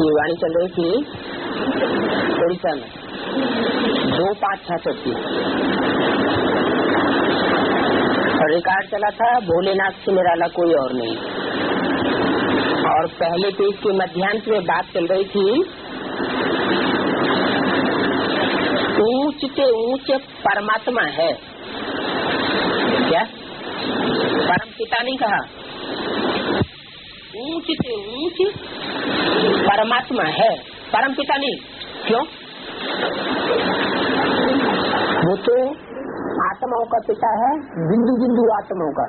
की वाणी चल रही थी उड़ीसा में 2-5-6 की, और रिकॉर्ड चला था भोलेनाथ से निराला कोई और नहीं। और पहले पेज के मध्यांश में बात चल रही थी ऊंच से ऊंच परमात्मा है। क्या परम पिता नहीं कहा, ऊंच से ऊंच परमात्मा है, परम पिता नहीं। क्यों? वो तो आत्माओं का पिता है, बिंदु बिंदु आत्माओं का।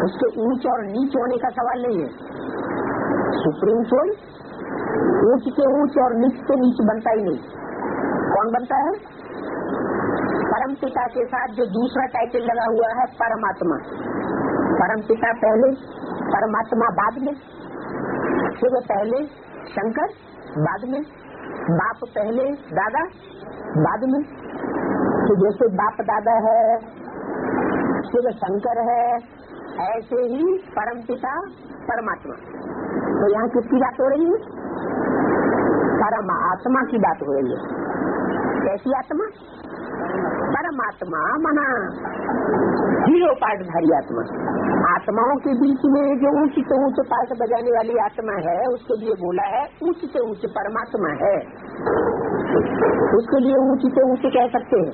उसके ऊंच और नीच होने का सवाल नहीं है। सुप्रीम सोल ऊंच से ऊंच और नीच से नीच बनता ही नहीं। कौन बनता है? परम पिता के साथ जो दूसरा टाइटल लगा हुआ है परमात्मा। परम पिता पहले, परमात्मा बाद में, फिर पहले शंकर, बाद में बाप, पहले दादा, बाद में। तो जैसे बाप दादा है, फिर शंकर है, ऐसे ही परम पिता परमात्मा। तो यहाँ किसकी बात हो रही है? परमात्मा की बात हो रही है। कैसी आत्मा? परमात्मा मना जीरो पार्टधारी आत्मा। आत्माओं के बीच में जो ऊंच से ऊंच पार्ट बजाने वाली आत्मा है, उसके लिए बोला है ऊंच से ऊंच परमात्मा है। उसके लिए ऊंच से ऊंच कह सकते हैं।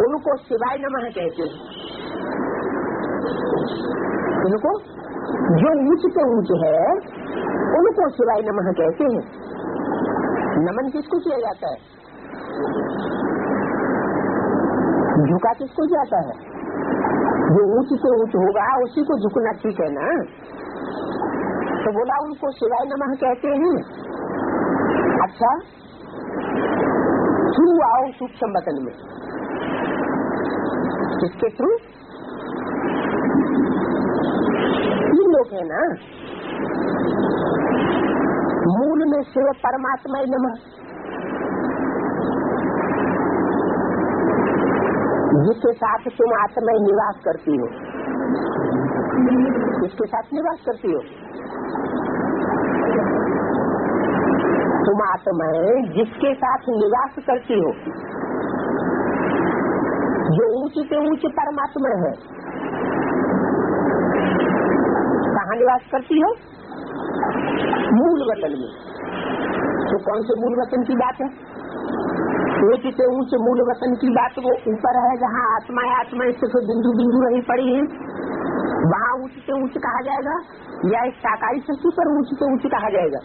उनको शिवाय नमः कहते हैं। उनको जो ऊंच से ऊंच है उनको शिवाय नमः कहते हैं। नमन किसको किया जाता है? झुका किसको जाता है? जो ऊंच से ऊंच होगा उसी को झुकना ठीक है ना। तो बोला उनको शिवाय नमः कहते हैं। अच्छा, थ्रू आओ सूक्ष्म वतन में। किसके थ्रू? तीन लोग है ना। मूल में शिव परमात्मा नमः, जिसके साथ तुम आत्मा निवास करती हो। किसके साथ निवास करती हो? तुम आत्मा जिसके साथ निवास करती हो, जो ऊंच से ऊंच परमात्मा है। कहाँ निवास करती हो? मूल वतन में। तो कौन से मूल वतन की बात है? ऊंच से ऊंच मूल वतन की बात वो ऊपर है जहाँ आत्मा सिर्फ बिंदु बिंदु रही पड़ी है, वहाँ ऊंच से ऊंच कहा जाएगा, या इस साकारी सृष्टि पर ऊंच से ऊंच कहा जाएगा?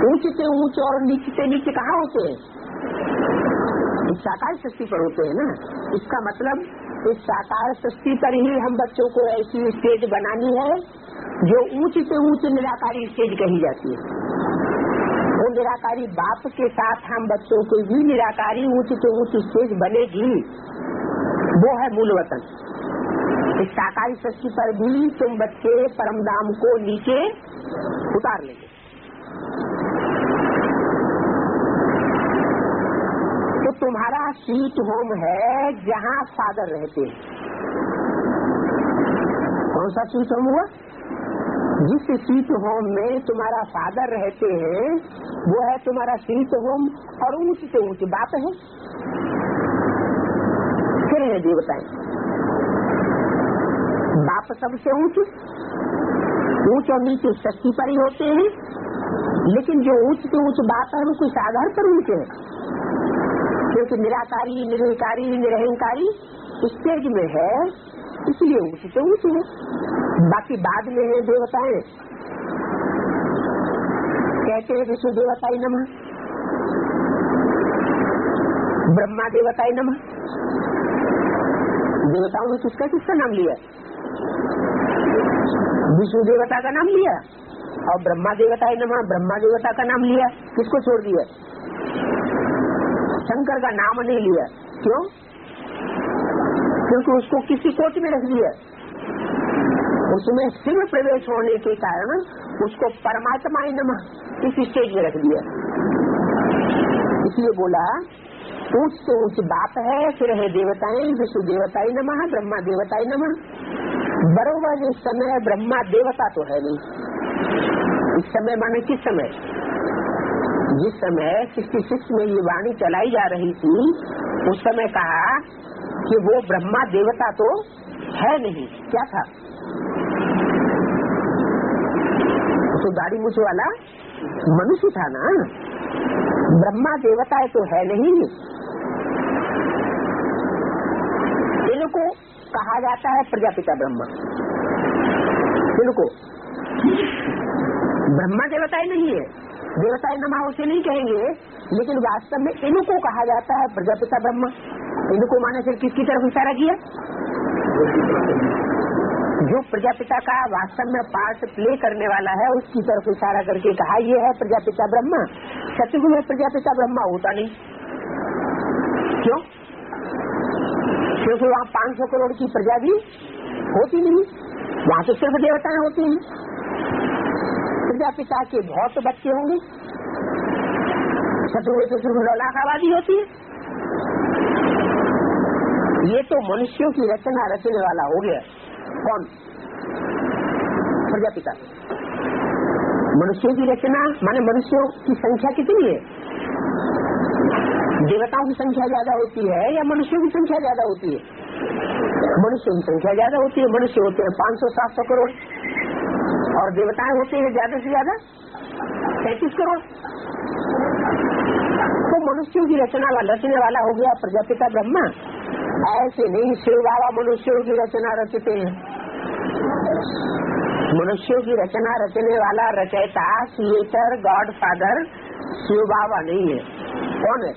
ऊंच से ऊंच और नीच से नीच कहाँ होते हैं? इस साकार सृष्टि पर होते हैं ना। इसका मतलब इस साकार सृष्टि पर ही हम बच्चों को ऐसी स्टेज बनानी है जो ऊंच से ऊंच निराकारी स्टेज कही जाती है। वो निराकारी बाप के साथ हम बच्चों को भी निराकारी ऊंच से ऊंच स्टेज बनेगी। वो है मूल वतन। इस साकारी सृष्टि पर भी तुम बच्चे परमधाम को नीचे उतार लेंगे। तो तुम्हारा स्वीट होम है जहाँ फादर रहते हैं। कौन सा स्वीट होम हुआ? जिस स्वीट होम में तुम्हारा फादर रहते हैं वो है तुम्हारा स्वीट होम। और ऊंच से ऊंच बात है, फिर है देवताएं। बाप सबसे ऊंच और नीचे सृष्टि पर ही होते हैं, लेकिन जो ऊंच से ऊंच बात है वो कुछ आधार पर ऊंचे है, क्योंकि निराकारी निर्विकारी निरहंकारी स्टेज में है, इसलिए ऊंच से ऊंच है। बाकी बाद में है देवताएं। कहते हैं विष्णु देवताई नमः, ब्रह्मा देवताई नमः। देवताओं ने किसका किसका नाम लिया? विष्णु देवता का नाम लिया और ब्रह्मा देवताई नमः ब्रह्मा देवता का नाम लिया। किसको छोड़ दिया? शंकर का नाम नहीं लिया। क्यों? क्योंकि उसको किसी कोट में रख दिया। उसमें शिव प्रवेश होने के कारण उसको परमात्मा नमः इस स्टेज में रख दिया। इसलिए बोला ऊंच से ऊंच बाप है, फिर है देवताएं, विष्णु देवताई नमः, ब्रह्मा देवताई नमः। बरोबर इस समय ब्रह्मा देवता तो है नहीं। इस समय माने किस समय? जिस समय 66 में ये वाणी चलाई जा रही थी उस समय कहा कि वो ब्रह्मा देवता तो है नहीं। क्या था? तो दाढ़ी मूछ वाला मनुष्य था ना। ब्रह्मा देवता तो है नहीं। इनको कहा जाता है प्रजापिता ब्रह्मा। इनको ब्रह्मा देवता ही नहीं है, देवताएं नमः उसे नहीं कहेंगे, लेकिन वास्तव में इनको कहा जाता है प्रजापिता ब्रह्मा। इनको माने फिर किसकी तरफ इशारा किया? जो प्रजापिता का वास्तव में पार्ट प्ले करने वाला है उसकी तरफ इशारा करके कहा ये है प्रजापिता ब्रह्मा। सतयुग में प्रजापिता ब्रह्मा होता नहीं। क्यों? क्योंकि वहाँ 500 करोड़ की प्रजा भी होती नहीं, वहाँ तो सिर्फ देवताएं होती हैं। प्रजापिता के बहुत बच्चे होंगे, सतयुग में तो सिर्फ लौलाक आबादी होती है। ये तो मनुष्यों की रचना रचने वाला हो गया। कौन? प्रजापिता। मनुष्यों की रचना माने मनुष्यों की संख्या कितनी है? देवताओं की संख्या ज्यादा होती है या मनुष्यों की संख्या ज्यादा होती है? मनुष्यों की संख्या ज्यादा होती है। मनुष्य होते हैं 500-700 करोड़ और देवताएं होते हैं ज्यादा से ज्यादा 33 करोड़। तो मनुष्यों की रचने वाला हो गया प्रजापिता ब्रह्मा। ऐसे नहीं शिव बाबा मनुष्यों की रचना रचते हैं। मनुष्यों की रचना रचने वाला रचयिता क्रिएटर गॉड फादर शिव बाबा नहीं है। कौन है?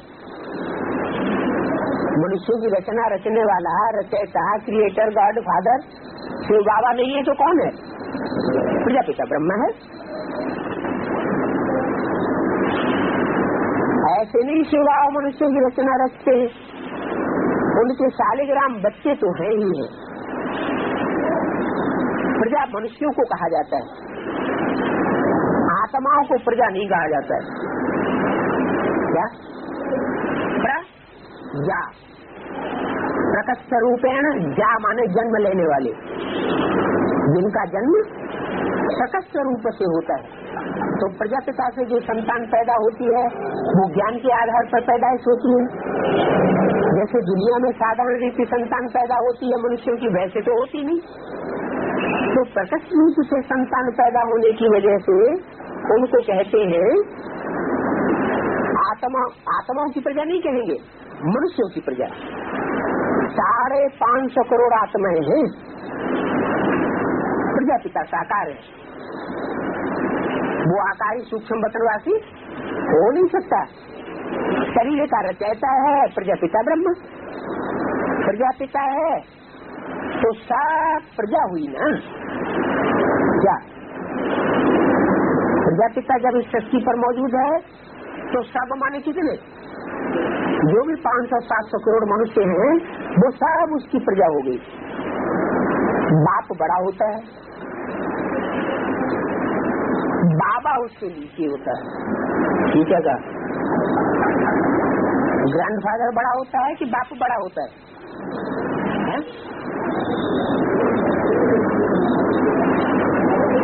मनुष्यों की रचना रचने वाला रचयिता क्रिएटर गॉड फादर शिव बाबा नहीं है तो कौन है? प्रजापिता ब्रह्मा है। ऐसे नहीं शिव बाबा मनुष्यों की रचना रचते हैं, उनके शालिग्राम बच्चे तो हैं ही है। प्रजा मनुष्यों को कहा जाता है, आत्माओं को प्रजा नहीं कहा जाता है। क्या? प्रजा प्रकट रूपेण जा माने जन्म लेने वाले, जिनका जन्म प्रकट रूप से होता है। तो प्रजापिता से जो संतान पैदा होती है वो ज्ञान के आधार पर पैदाइश होती है। जैसे दुनिया में साधारण रीति संतान पैदा होती है मनुष्यों की, वैसे तो होती नहीं। तो प्रकट रूप से संतान पैदा होने की वजह से उनको कहते हैं आत्माओं की प्रजा नहीं कहेंगे, मनुष्यों की प्रजा। 550 करोड़ आत्माएं हैं। प्रजापिता साकार है, वो आकारी सूक्ष्म वतनवासी हो नहीं सकता। शरीर का रचयिता है प्रजापिता ब्रह्मा। प्रजापिता है तो सब प्रजा हुई ना। क्या? प्रजापिता जब इस सृष्टि पर मौजूद है तो सब माने कितने? जो भी 500-700 करोड़ मनुष्य हैं वो सब उसकी प्रजा हो गई। बाप बड़ा होता है, बाबा उससे नीचे होता है। ठीक है का? ग्रैंडफादर बड़ा होता है कि बाप बड़ा होता है?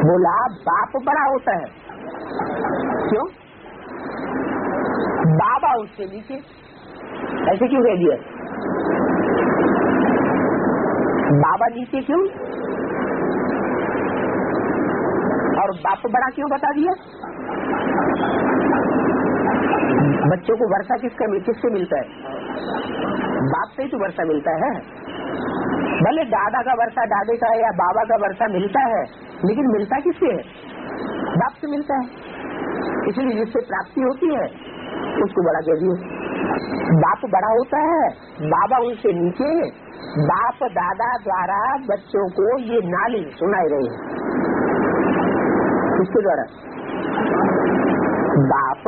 बोला बाप बड़ा होता है। क्यों? बाबा उससे नीचे। ऐसे क्यों कह दिया? बाबा नीचे क्यों और बाप बड़ा क्यों बता दिया? बच्चों को वर्षा किससे मिलता है? बाप से ही तो वर्षा मिलता है। भले दादा का वर्षा दादे का या बाबा का वर्षा मिलता है, लेकिन मिलता किससे है? बाप से मिलता है। इसलिए जिससे प्राप्ति होती है उसको बड़ा कह दिए। बाप बड़ा होता है, बाबा उनसे नीचे है। बाप दादा द्वारा बच्चों को ये नाली सुनाई रही है। किसके द्वारा? बाप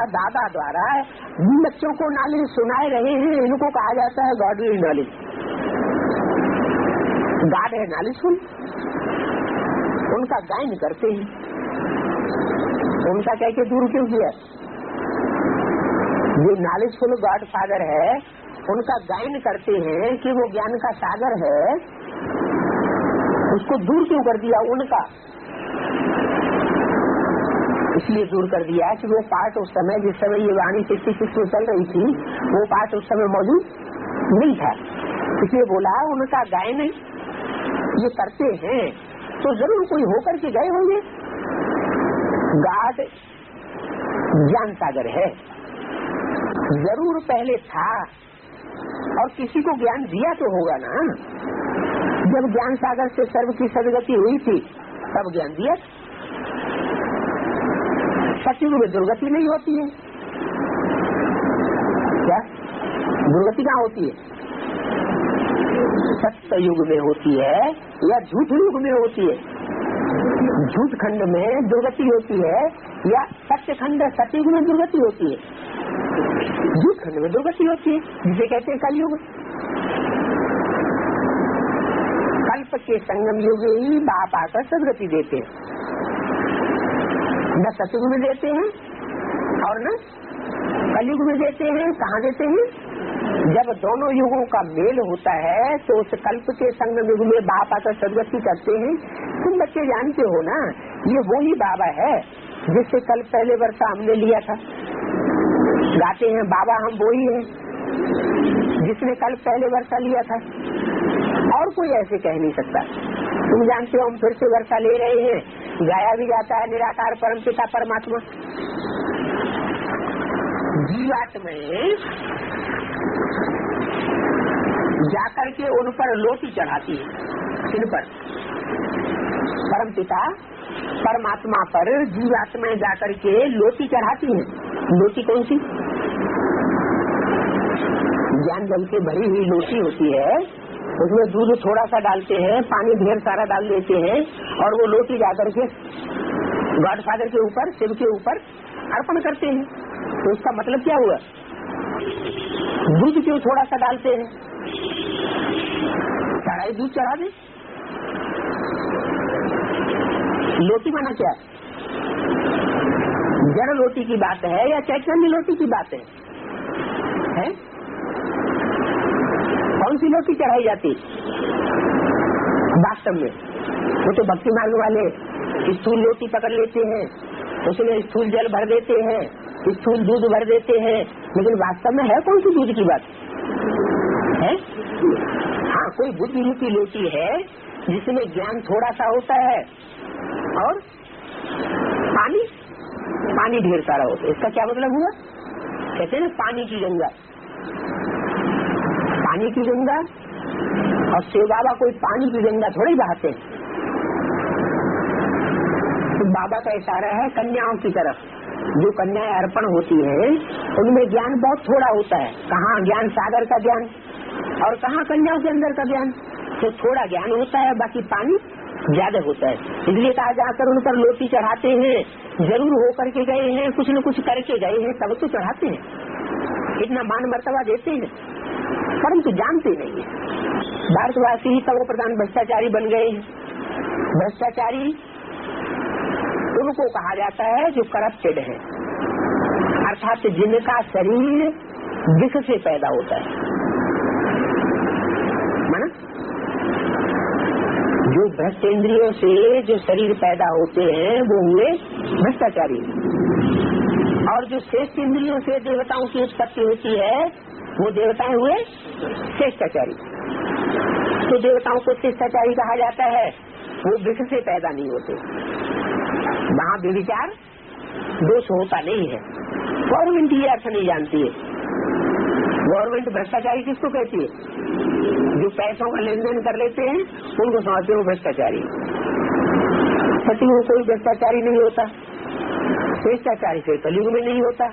दादा द्वारा बच्चों को नाली सुनाए रहे हैं। इनको कहा जाता है गॉडली नॉलेज। गाड है नाली सुन, उनका गायन करते हैं। उनका कह के दूर क्यों किया? जो नॉलेजफुल गॉड फादर है उनका गायन करते हैं कि वो ज्ञान का सागर है उसको दूर क्यों कर दिया उनका? इसलिए दूर कर दिया कि वो पाठ उस समय, जिस समय ये वाणी 66 में चल रही थी, वो पाठ उस समय मौजूद नहीं था। इसलिए बोला उनका गायन ये करते हैं तो जरूर कोई होकर के गए होंगे। गाड ज्ञान सागर है, जरूर पहले था और किसी को ज्ञान दिया तो होगा ना। जब ज्ञान सागर से सर्व की सदगति हुई थी तब ज्ञान दिया। सतयुग में दुर्गति नहीं होती है क्या? दुर्गति कहाँ होती है? सत्य युग में होती है या झूठ युग में होती है? झूठ खंड में दुर्गति होती है या सत्य खंड सतयुग में दुर्गति होती है? झूठ खंड में दुर्गति होती है, जिसे कहते हैं कलयुग। कल्प के संगम युग ही बाप आकर सदगति देते हैं, न सतयुग में देते हैं और न कलयुग में देते हैं। कहाँ देते हैं? जब दोनों युगों का मेल होता है तो उस कल्प के संगम युग में बाप आकर सदगति करते हैं। तुम बच्चे जानते हो ना, ये वो ही बाबा है जिससे कल पहले वर्षा हमने लिया था। गाते हैं बाबा हम वो ही हैं जिसने कल पहले वर्षा लिया था, और कोई ऐसे कह नहीं सकता। तुम जानते हो हम फिर से वर्षा ले रहे हैं, गाया भी जाता है निराकार परमपिता परमात्मा। जीवात्मा जाकर के उन पर लोटी चढ़ाती है, इन पर परमपिता परमात्मा पर जीवात्माएं जाकर के लोटी चढ़ाती हैं। लोटी कौन सी? ज्ञान जल से भरी हुई लोटी होती है, उसमें दूध थोड़ा सा डालते हैं, पानी ढेर सारा डाल देते हैं और वो लोटी जाकर के गॉडफादर के ऊपर, शिव के ऊपर अर्पण करते हैं। तो इसका मतलब क्या हुआ? दूध क्यों थोड़ा सा डालते हैं? चढ़ाई दूध चढ़ा दे। लोटी माना क्या जड़ लोटी की बात है या चैतन्य लोटी की बात है? कौन सी लोटी चढ़ाई जाती वास्तव में? वो तो भक्ति मार्ग वाले स्थूल लोटी पकड़ लेते हैं, उसमें स्थूल जल भर देते हैं, स्थूल दूध भर देते हैं, लेकिन वास्तव में है कौन सी दूध की बात है? हाँ, कोई बुद्धि रूपी लोटी है जिसमें ज्ञान थोड़ा सा होता है और पानी ढेर सारा होता है। इसका क्या मतलब हुआ? कहते हैं ना पानी की गंगा। पानी की गंगा और शिव बाबा कोई पानी की गंगा थोड़ी बहाते हैं। तो बाबा का इशारा है कन्याओं की तरफ। जो कन्याएं अर्पण होती है उनमें ज्ञान बहुत थोड़ा होता है। कहाँ ज्ञान सागर का ज्ञान और कहाँ कन्याओं के अंदर का ज्ञान। तो थोड़ा ज्ञान होता है, बाकी पानी ज्यादा होता है। इसलिए कहा जाकर उन पर लोटी चढ़ाते हैं, जरूर होकर के गए हैं, कुछ न कुछ करके गए हैं, तब तो चढ़ाते हैं, इतना मान मर्तबा देते हैं, परंतु जानते नहीं है। भारतवासी ही तवो प्रधान भ्रष्टाचारी बन गए हैं। भ्रष्टाचारी उनको कहा जाता है जो करप्टेड है, अर्थात जिनका शरीर विष से पैदा होता है। माना जो भ्रष्ट इंद्रियों से जो शरीर पैदा होते हैं वो हुए भ्रष्टाचारी, और जो श्रेष्ठ इंद्रियों से देवताओं की उत्पत्ति होती है वो देवताएं हुए श्रेष्ठाचारी। तो देवताओं को श्रेष्ठाचारी कहा जाता है, वो विष से पैदा नहीं होते, वहाँ व्यभिचार दोष होता नहीं है। गवर्नमेंट ये अर्थ नहीं जानती है। गवर्नमेंट भ्रष्टाचारी किसको कहती है? जो पैसों का लेन देन कर लेते हैं उनको समझते हो भ्रष्टाचारी। सतयुग में कोई भ्रष्टाचारी नहीं होता, श्रेष्ठाचारी से कलयुग में नहीं होता।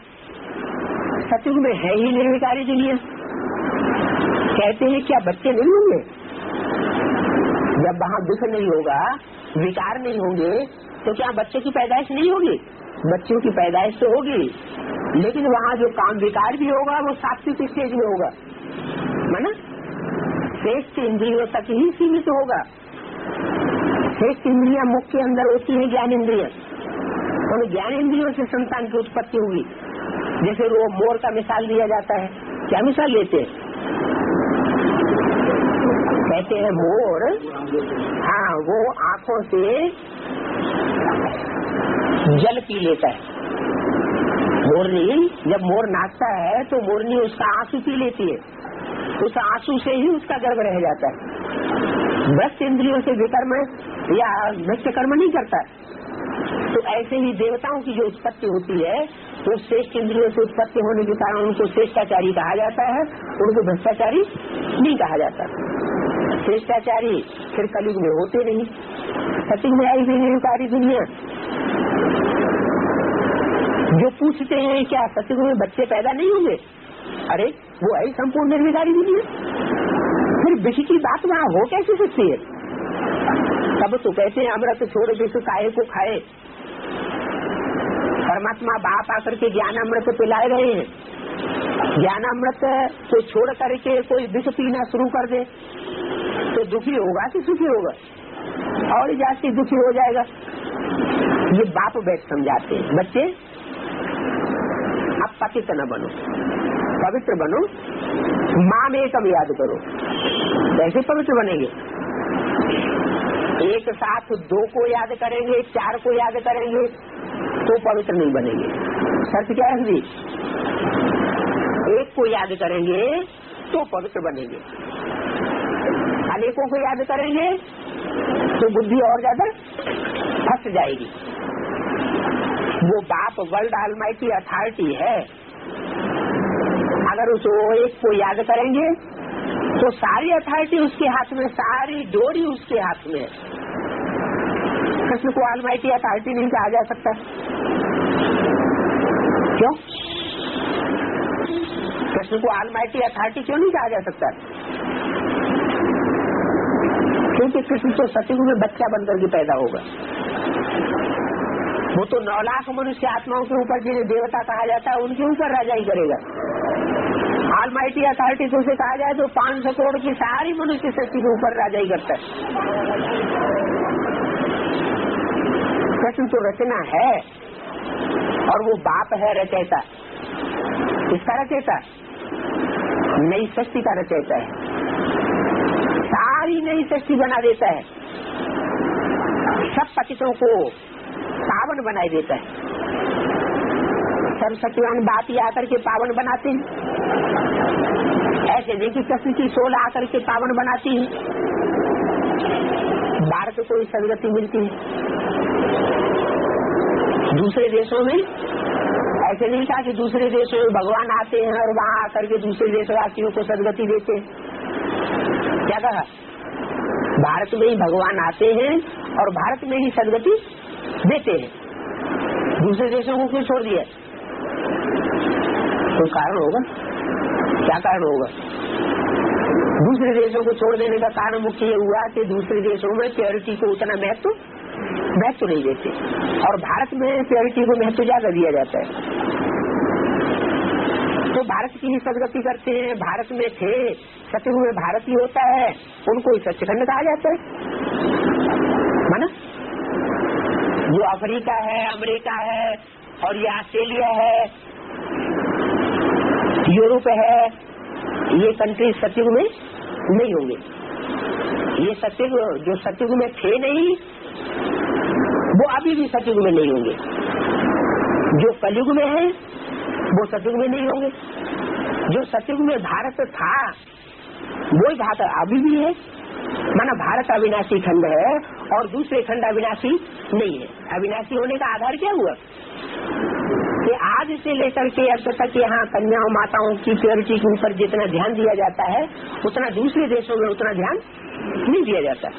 सतयुग में है ही निर्विकारी दुनिया। कहते हैं क्या बच्चे नहीं होंगे? जब वहाँ दुख नहीं होगा, विकार नहीं होंगे, तो क्या बच्चे की पैदाइश नहीं होगी? बच्चों की पैदाइश तो होगी, लेकिन वहाँ जो काम विकार भी होगा वो सात्विक स्टेज में होगा, माना श्रेष्ठ इंद्रियों तक ही सीमित होगा। श्रेष्ठ इंद्रियां मुख के अंदर होती है, ज्ञान इंद्रियां, उन ज्ञान इंद्रियों से संतान की उत्पत्ति होगी। जैसे वो मोर का मिसाल दिया जाता है, क्या मिसाल लेते हैं? कहते हैं मोर, हाँ, वो आंखों से जल पी लेता है। मोरनी, जब मोर नाचता है तो मोरनी उसका आंसू पी लेती है, उस आंसू से ही उसका गर्भ रह जाता है। भ्रष्ट इंद्रियों से विकर्म या भ्रष्ट कर्म नहीं करता। तो ऐसे ही देवताओं की जो उत्पत्ति होती है वो श्रेष्ठ इंद्रियों से उत्पत्ति होने के कारण उनको श्रेष्ठाचारी कहा जाता है, उनको भ्रष्टाचारी नहीं कहा जाता। श्रेष्ठाचारी फिर कलयुग में होते नहीं, सतयुग में आई हुई सारी दुनिया। जो पूछते हैं क्या सतयुग में बच्चे पैदा नहीं होंगे, अरे वो है संपूर्ण निर्विकारी दुनिया, फिर विष की बात वहाँ हो कैसे सकती है? तब तो कहते हैं अमृत छोड़ विष काहे को खाए। परमात्मा बाप आकर के ज्ञान अमृत पिलाए रहे हैं। ज्ञान अमृत को छोड़ करके कोई विष पीना शुरू कर दे तो दुखी होगा कि सुखी होगा? और जास्ती दुखी हो जाएगा। ये बाप बैठ समझाते हैं, बच्चे अब पतित न बनो, पवित्र बनो, माँ में कब याद करो, कैसे पवित्र बनेंगे? एक साथ 2 को याद करेंगे, 4 को याद करेंगे तो पवित्र नहीं बनेंगे। शर्त क्या है जी? 1 को याद करेंगे तो पवित्र बनेंगे, अनेकों को याद करेंगे तो बुद्धि और ज्यादा फंस जाएगी। वो बाप वर्ल्ड ऑलमाइटी अथॉरिटी है, अगर उस 1 को याद करेंगे तो सारी अथॉरिटी उसके हाथ में, सारी डोरी उसके हाथ में है। कृष्ण को ऑलमाइटी अथॉरिटी नहीं कहा जा सकता, क्यों? कृष्ण को ऑलमाइटी अथॉरिटी क्यों नहीं कहा जा सकता? क्योंकि कृष्ण तो सतयुग में बच्चा बनकर के पैदा होगा। वो तो 9 लाख मनुष्य आत्माओं के ऊपर जिन्हें देवता कहा जाता है उनके ऊपर राजाई करेगा। ऑलमाइटी अथॉरिटी तो उसे कहा जाए तो 500 करोड़ की सारी मनुष्य शक्ति के ऊपर राजाई करता है। कृष्ण तो रचना है और वो बाप है रचयिता। किसका रचयिता? नई सृष्टि का रचयिता है, सारी नई सृष्टि बना देता है, सब पतितों को पावन बनाए देता है। सर्वशक्तिवान बाप ही आकर के पावन बनाते हैं, ऐसे नहीं कि कृष्ण की सोल आकर के पावन बनाती है। भारत को सदगति मिलती है, दूसरे देशों में ऐसे नहीं कहा कि दूसरे देशों में भगवान आते हैं और वहाँ आकर के दूसरे देशवासियों को सदगति देते हैं। क्या कहा? भारत में ही भगवान आते हैं और भारत में ही सदगति देते हैं, दूसरे देशों को क्यों छोड़ दिया? कोई कारण होगा, क्या कारण होगा? दूसरे देशों को छोड़ देने का कारण मुख्य ये हुआ कि दूसरे देशों में प्योरिटी को उतना महत्व नहीं देते और भारत में प्योरिटी को महत्व ज्यादा दिया जाता है। तो भारत की ही सदगति करते हैं। भारत में थे, सतयुग में भारत ही होता है, उनको ही सच्चिखंड कहा जाता है, माना? जो अफ्रीका है, अमेरिका है और ये ऑस्ट्रेलिया है, यूरोप है, ये कंट्री सतयुग में नहीं होंगे। ये सतयुग जो सतयुग में थे नहीं वो अभी भी सतयुग में नहीं होंगे, जो कलयुग में है वो सतयुग में नहीं होंगे। जो सतयुग में भारत था वो भारत अभी भी है, माना भारत अविनाशी खंड है और दूसरे खंड अविनाशी नहीं है। अविनाशी होने का आधार क्या हुआ कि आज से लेकर के अब तक यहाँ कन्याओं माताओं की प्योरिटी के ऊपर जितना ध्यान दिया जाता है उतना दूसरे देशों में उतना ध्यान नहीं दिया जाता।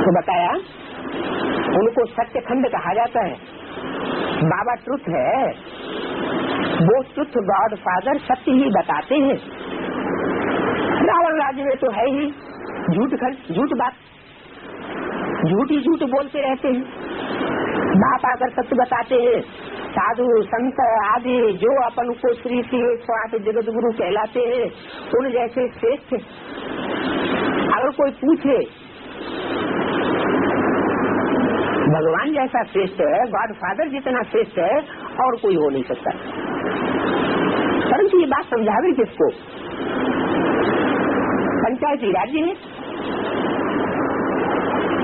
तो बताया उनको सत्य खंड कहा जाता है। बाबा ट्रुथ है, वो ट्रुथ गॉड फादर सत्य ही बताते हैं। रावण राज्य में तो है ही झूठ बात, झूठ ही झूठ बोलते रहते हैं। बाप आकर सत्य बताते हैं। साधु संत आदि जो अपन को श्री 108 जगत गुरु कहलाते हैं उन जैसे श्रेष्ठ अगर कोई पूछे भगवान जैसा श्रेष्ठ है, गॉड फादर जितना श्रेष्ठ है और कोई हो नहीं सकता। परंतु ये बात समझावे किसको? पंचायती राज्य है,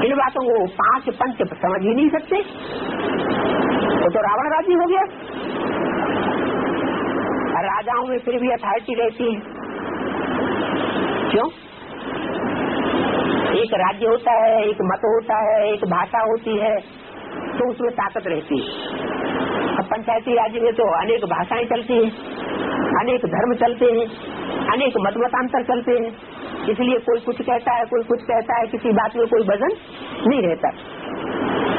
इन बातों को 5 पंच समझ ही नहीं सकते, वो तो रावण राज्य हो गया। राजाओं में फिर भी अथॉरिटी रहती है, क्यों? एक राज्य होता है, एक मत होता है, एक भाषा होती है, तो उसमें ताकत रहती है। अब पंचायती राज्य में तो अनेक भाषाएं चलती हैं, अनेक धर्म चलते हैं, अनेक मतांतर चलते हैं, इसलिए कोई कुछ कहता है, कोई कुछ कहता है, किसी बात में कोई वजन नहीं रहता।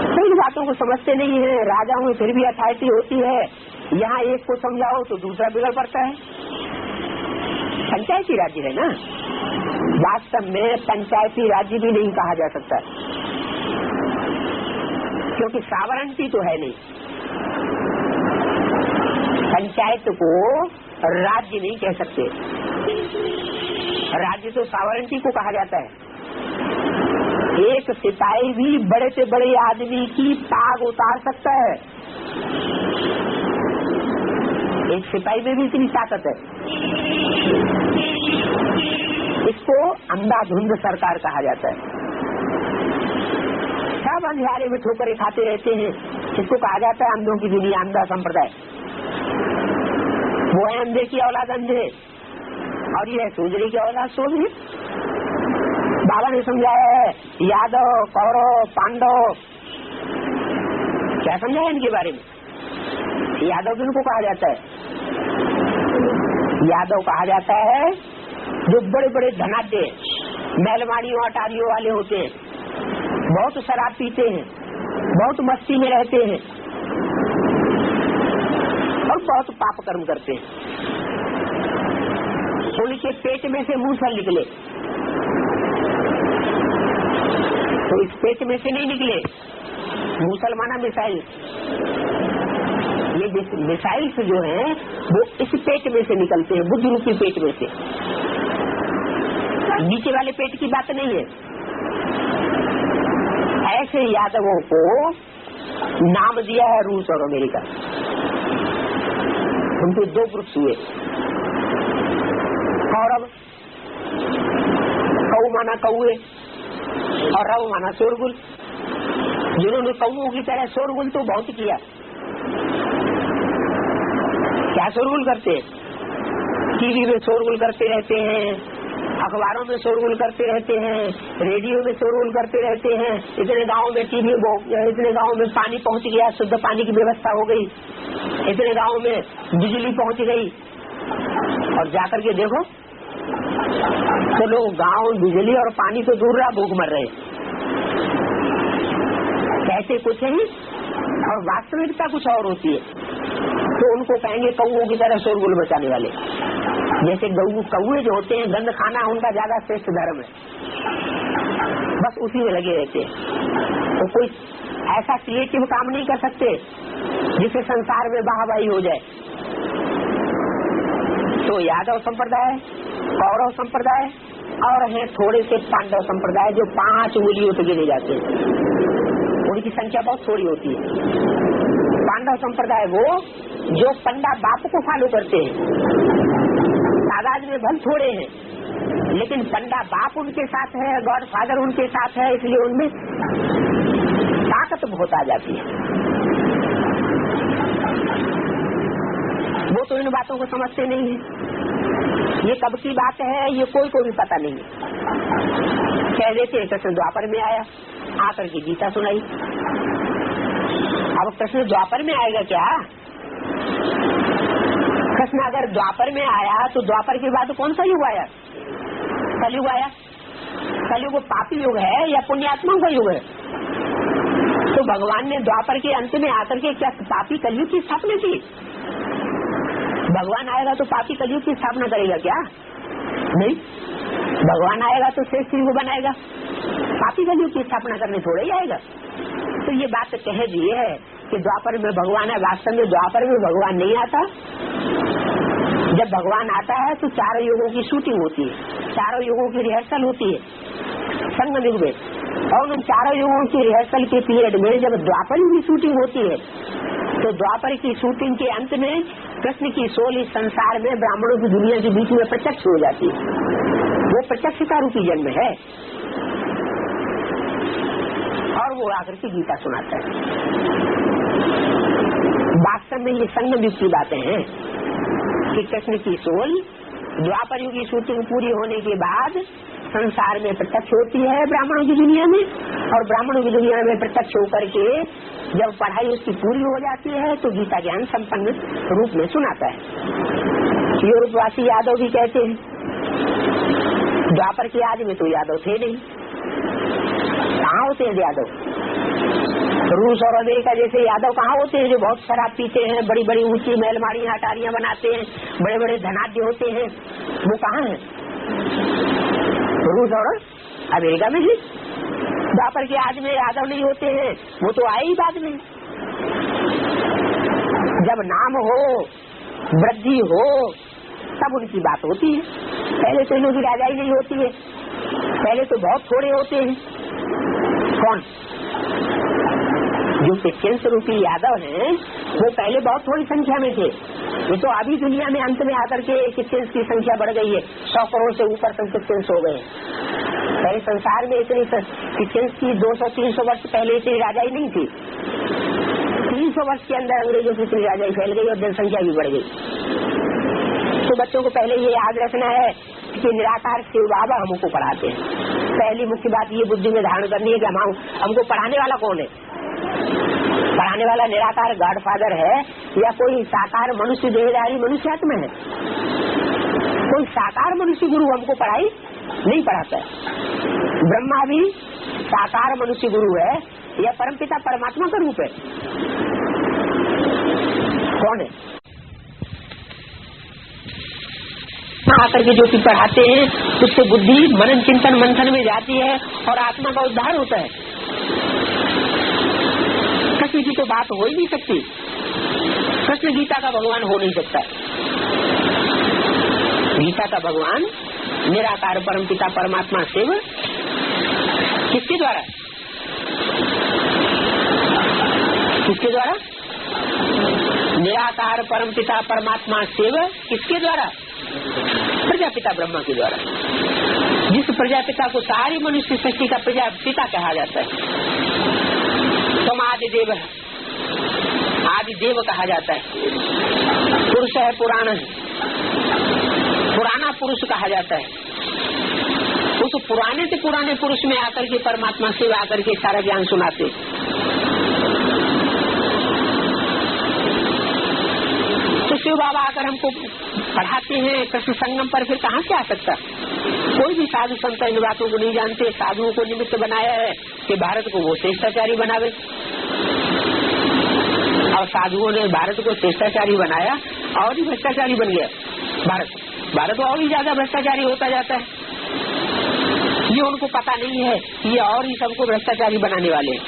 तो इन बातों को समझते नहीं है। राजाओं में फिर भी अथॉरिटी होती है, यहाँ एक को समझाओ तो दूसरा बिगड़ पड़ता है। पंचायती राज्य है ना, वास्तव में पंचायती राज्य भी नहीं कहा जा सकता, क्योंकि सावरंटी तो है नहीं। पंचायत को राज्य नहीं कह सकते, राज्य तो सावरंटी को कहा जाता है। एक सिपाही भी बड़े से बड़े आदमी की पाग उतार सकता है, एक सिपाही में भी इतनी ताकत है। इसको अंधाधुंध सरकार कहा जाता है। सब अंधियारे में ठोकरें खाते रहते हैं, इसको कहा जाता है अंधों की दुनिया, अंधा संप्रदाय। वो है अंधे की औलाद अंधे, और ये है सूजरी की औलाद सूजरी। बाबा ने समझाया है यादव, कौरव, पांडव, क्या समझाया इनके बारे में? यादव किनको कहा जाता है? यादव कहा जाता है जो बड़े बड़े धनाढ्य, महलवाड़ियों अटारियों वाले होते हैं, बहुत शराब पीते हैं, बहुत मस्ती में रहते हैं और बहुत पाप कर्म करते हैं। उनके पेट में से मूसल निकले तो इस पेट में से नहीं निकले। मूसल माना मिसाइल, ये मिसाइल्स जो हैं वो इस पेट में से निकलते हैं, बुद्ध रूपी पेट में से, नीचे वाले पेट की बात नहीं है। ऐसे यादवों को नाम दिया है रूस और अमेरिका। उनके 2 ग्रुप्स हुए, कौरव, कौ माना कौए और रव माना शोरगुल। जिन्होंने कौओं की तरह शोरगुल तो बहुत किया। क्या शोरगुल करते हैं? टीवी में शोरगुल करते रहते हैं, अखबारों में शोरगुल करते रहते हैं, रेडियो में शोरगुल करते रहते हैं। इतने गाँव में टीवी, इतने गाँव में पानी पहुँच गया, शुद्ध पानी की व्यवस्था हो गई, इतने गाँव में बिजली पहुँच गई, और जाकर के देखो तो लोग गाँव बिजली और पानी तो दूर रहा, भूख मर रहे। कहते कुछ है और वास्तविकता कुछ और होती है। तो उनको कहेंगे कौओं की तरह शोरगुल बचाने वाले। जैसे कौए जो होते हैं, गंद खाना उनका ज्यादा श्रेष्ठ धर्म है, बस उसी में लगे रहते हैं। तो कोई ऐसा क्रिएटिव काम नहीं कर सकते जिससे संसार में वाहवाही हो जाए। तो यादव संप्रदाय, कौरव संप्रदाय और हैं थोड़े से पांडव संप्रदाय, जो 5 उंगलियों से गिने जाते हैं, उनकी संख्या बहुत थोड़ी होती है। पांडव संप्रदाय वो जो पंडा बाप को फॉलो करते हैं, तादाद में भले थोड़े हैं, लेकिन पंडा बाप उनके साथ है, गॉड फादर उनके साथ है, इसलिए उनमें ताकत बहुत आ जाती है। वो तो इन बातों को समझते नहीं है। ये कब की बात है ये कोई को भी पता नहीं है। कह देते हैं कृष्ण द्वापर में आया, आकर के गीता सुनाई। अब कृष्ण द्वापर में आएगा क्या? कृष्ण अगर द्वापर में आया तो द्वापर के बाद कौन सा युग आया? कलयुग आया। कलयुग पापी युग है या पुण्यात्मा का युग है? तो भगवान ने द्वापर के अंत में आकर के क्या पापी कलयुग की स्थापना की? भगवान आएगा तो पापी कलयुग की स्थापना करेगा क्या? नहीं। भगवान आएगा तो श्रेष्ठ युग बनाएगा, पापी कलयुग की स्थापना करने थोड़ा ही आएगा। तो ये बात कह दी है कि द्वापर में भगवान है। वास्तव में द्वापर में भगवान नहीं आता। जब भगवान आता है तो 4 युगों की शूटिंग होती है, 4 युगों की रिहर्सल होती है संगम युग में, और उन 4 युगों की रिहर्सल के पीरियड में जब द्वापर की शूटिंग होती है तो द्वापर की शूटिंग के अंत में कृष्ण की सोल इस संसार में ब्राह्मणों की दुनिया के बीच में प्रत्यक्ष हो जाती है। वो प्रत्यक्षता रूपी जन्म है और वो आकर के गीता सुनाता है। वास्तव में ये संगम युग की बातें हैं कि कृष्ण की सोल द्वापर युग की शूटिंग पूरी होने के बाद संसार में प्रत्यक्ष होती है ब्राह्मणों की दुनिया में, और ब्राह्मणों की दुनिया में प्रत्यक्ष होकर के जब पढ़ाई उसकी पूरी हो जाती है तो गीता ज्ञान संपन्न रूप में सुनाता है। यूरोपवासी यादव भी कहते हैं द्वापर के आदि में तो यादव थे नहीं, कहाँ होते हैं यादव? रूस और अमेरिका जैसे यादव कहाँ होते हैं जो बहुत शराब पीते हैं, बड़ी बड़ी ऊंची महलमाड़ियां अटारियां बनाते हैं, बड़े बड़े धनाढ्य होते हैं, वो कहाँ है? रूस और अमेरिका में ही। द्वापर के आदि में यादव नहीं होते हैं, वो तो आए ही बाद में। जब नाम हो, वृद्धि हो, तब उनकी बात होती है। पहले तो इन्हों की राजाई नहीं होती है, पहले तो बहुत थोड़े होते हैं। कौन? जो क्रिश्चियन रूपी यादव हैं वो पहले बहुत थोड़ी संख्या में थे, ये तो अभी दुनिया में अंत में आकर के क्रिश्चियंस की संख्या बढ़ गई है, 100 करोड़ से ऊपर तक क्रिश्चियंस हो गए। पहले संसार में इतनी क्रिश्चियंस की 200-300 वर्ष पहले इतनी राजाई नहीं थी। 300 वर्ष के अंदर अंग्रेजों की इतनी राजाई फैल गई और जनसंख्या भी बढ़ गई। तो बच्चों को पहले ये याद रखना है कि निराकार शिव बाबा हमको पढ़ाते हैं। पहली मुख्य बात ये बुद्धि में धारण करनी है कि हमको पढ़ाने वाला कौन है। पढ़ाने वाला निराकार गॉडफादर है या कोई साकार मनुष्य देहधारी मनुष्यात्मा है? कोई साकार मनुष्य गुरु हमको पढ़ाई नहीं पढ़ाता है। ब्रह्मा भी साकार मनुष्य गुरु है या परमपिता परमात्मा का रूप है? कौन है? आकर के जो कि पढ़ाते हैं उससे बुद्धि मनन चिंतन मंथन में जाती है और आत्मा का उद्धार होता है। कृष्ण की तो बात हो ही नहीं सकती, कृष्ण गीता का भगवान हो नहीं सकता। गीता का भगवान निराकार परमपिता परमात्मा शिव किसके द्वारा? किसके द्वारा? निराकार परमपिता परमात्मा शिव किसके द्वारा? प्रजापिता ब्रह्मा के द्वारा। जिस प्रजापिता को सारी मनुष्य सृष्टि का प्रजापिता कहा जाता है, तुम आदिदेव है, आदिदेव कहा जाता है। पुरुष है पुराण है, पुराना पुरुष कहा जाता है। उस पुराने से पुराने पुरुष में आकर के परमात्मा शिव आकर के सारा ज्ञान सुनाते। तो शिव बाबा आकर हमको पढ़ाते हैं कृष्ण संगम पर, फिर कहाँ से आ सकता? कोई भी साधु संत इन बातों को नहीं जानते। साधुओं को निमित्त बनाया है कि भारत को वो श्रेष्ठाचारी बनावे, और साधुओं ने भारत को श्रेष्ठाचारी बनाया और ही भ्रष्टाचारी बन गया भारत और ही ज्यादा भ्रष्टाचारी होता जाता है। ये उनको पता नहीं है, ये और ही सबको भ्रष्टाचारी बनाने वाले हैं।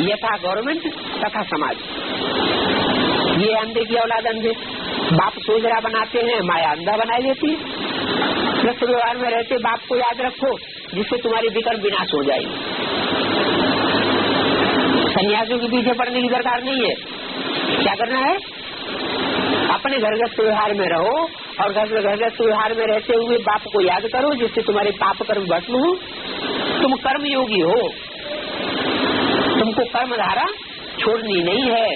यथा गवर्नमेंट तथा समाज। ये अंधे की औलाद अंधे, बाप सोजरा बनाते हैं, माया अंधा बनाई देती है। गृहस्थ व्यवहार में रहते बाप को याद रखो जिससे तुम्हारी विकट विनाश हो जाएगी। सन्यासियों के पीछे पड़ने की दरकार नहीं है। क्या करना है? अपने घरगृहस्थ व्यवहार में रहो और घरगृहस्थ व्यवहार में रहते हुए बाप को याद करो जिससे तुम्हारे पाप कर्म भस्म हो। तुम कर्म योगी हो, तुमको कर्म धारा छोड़नी नहीं है।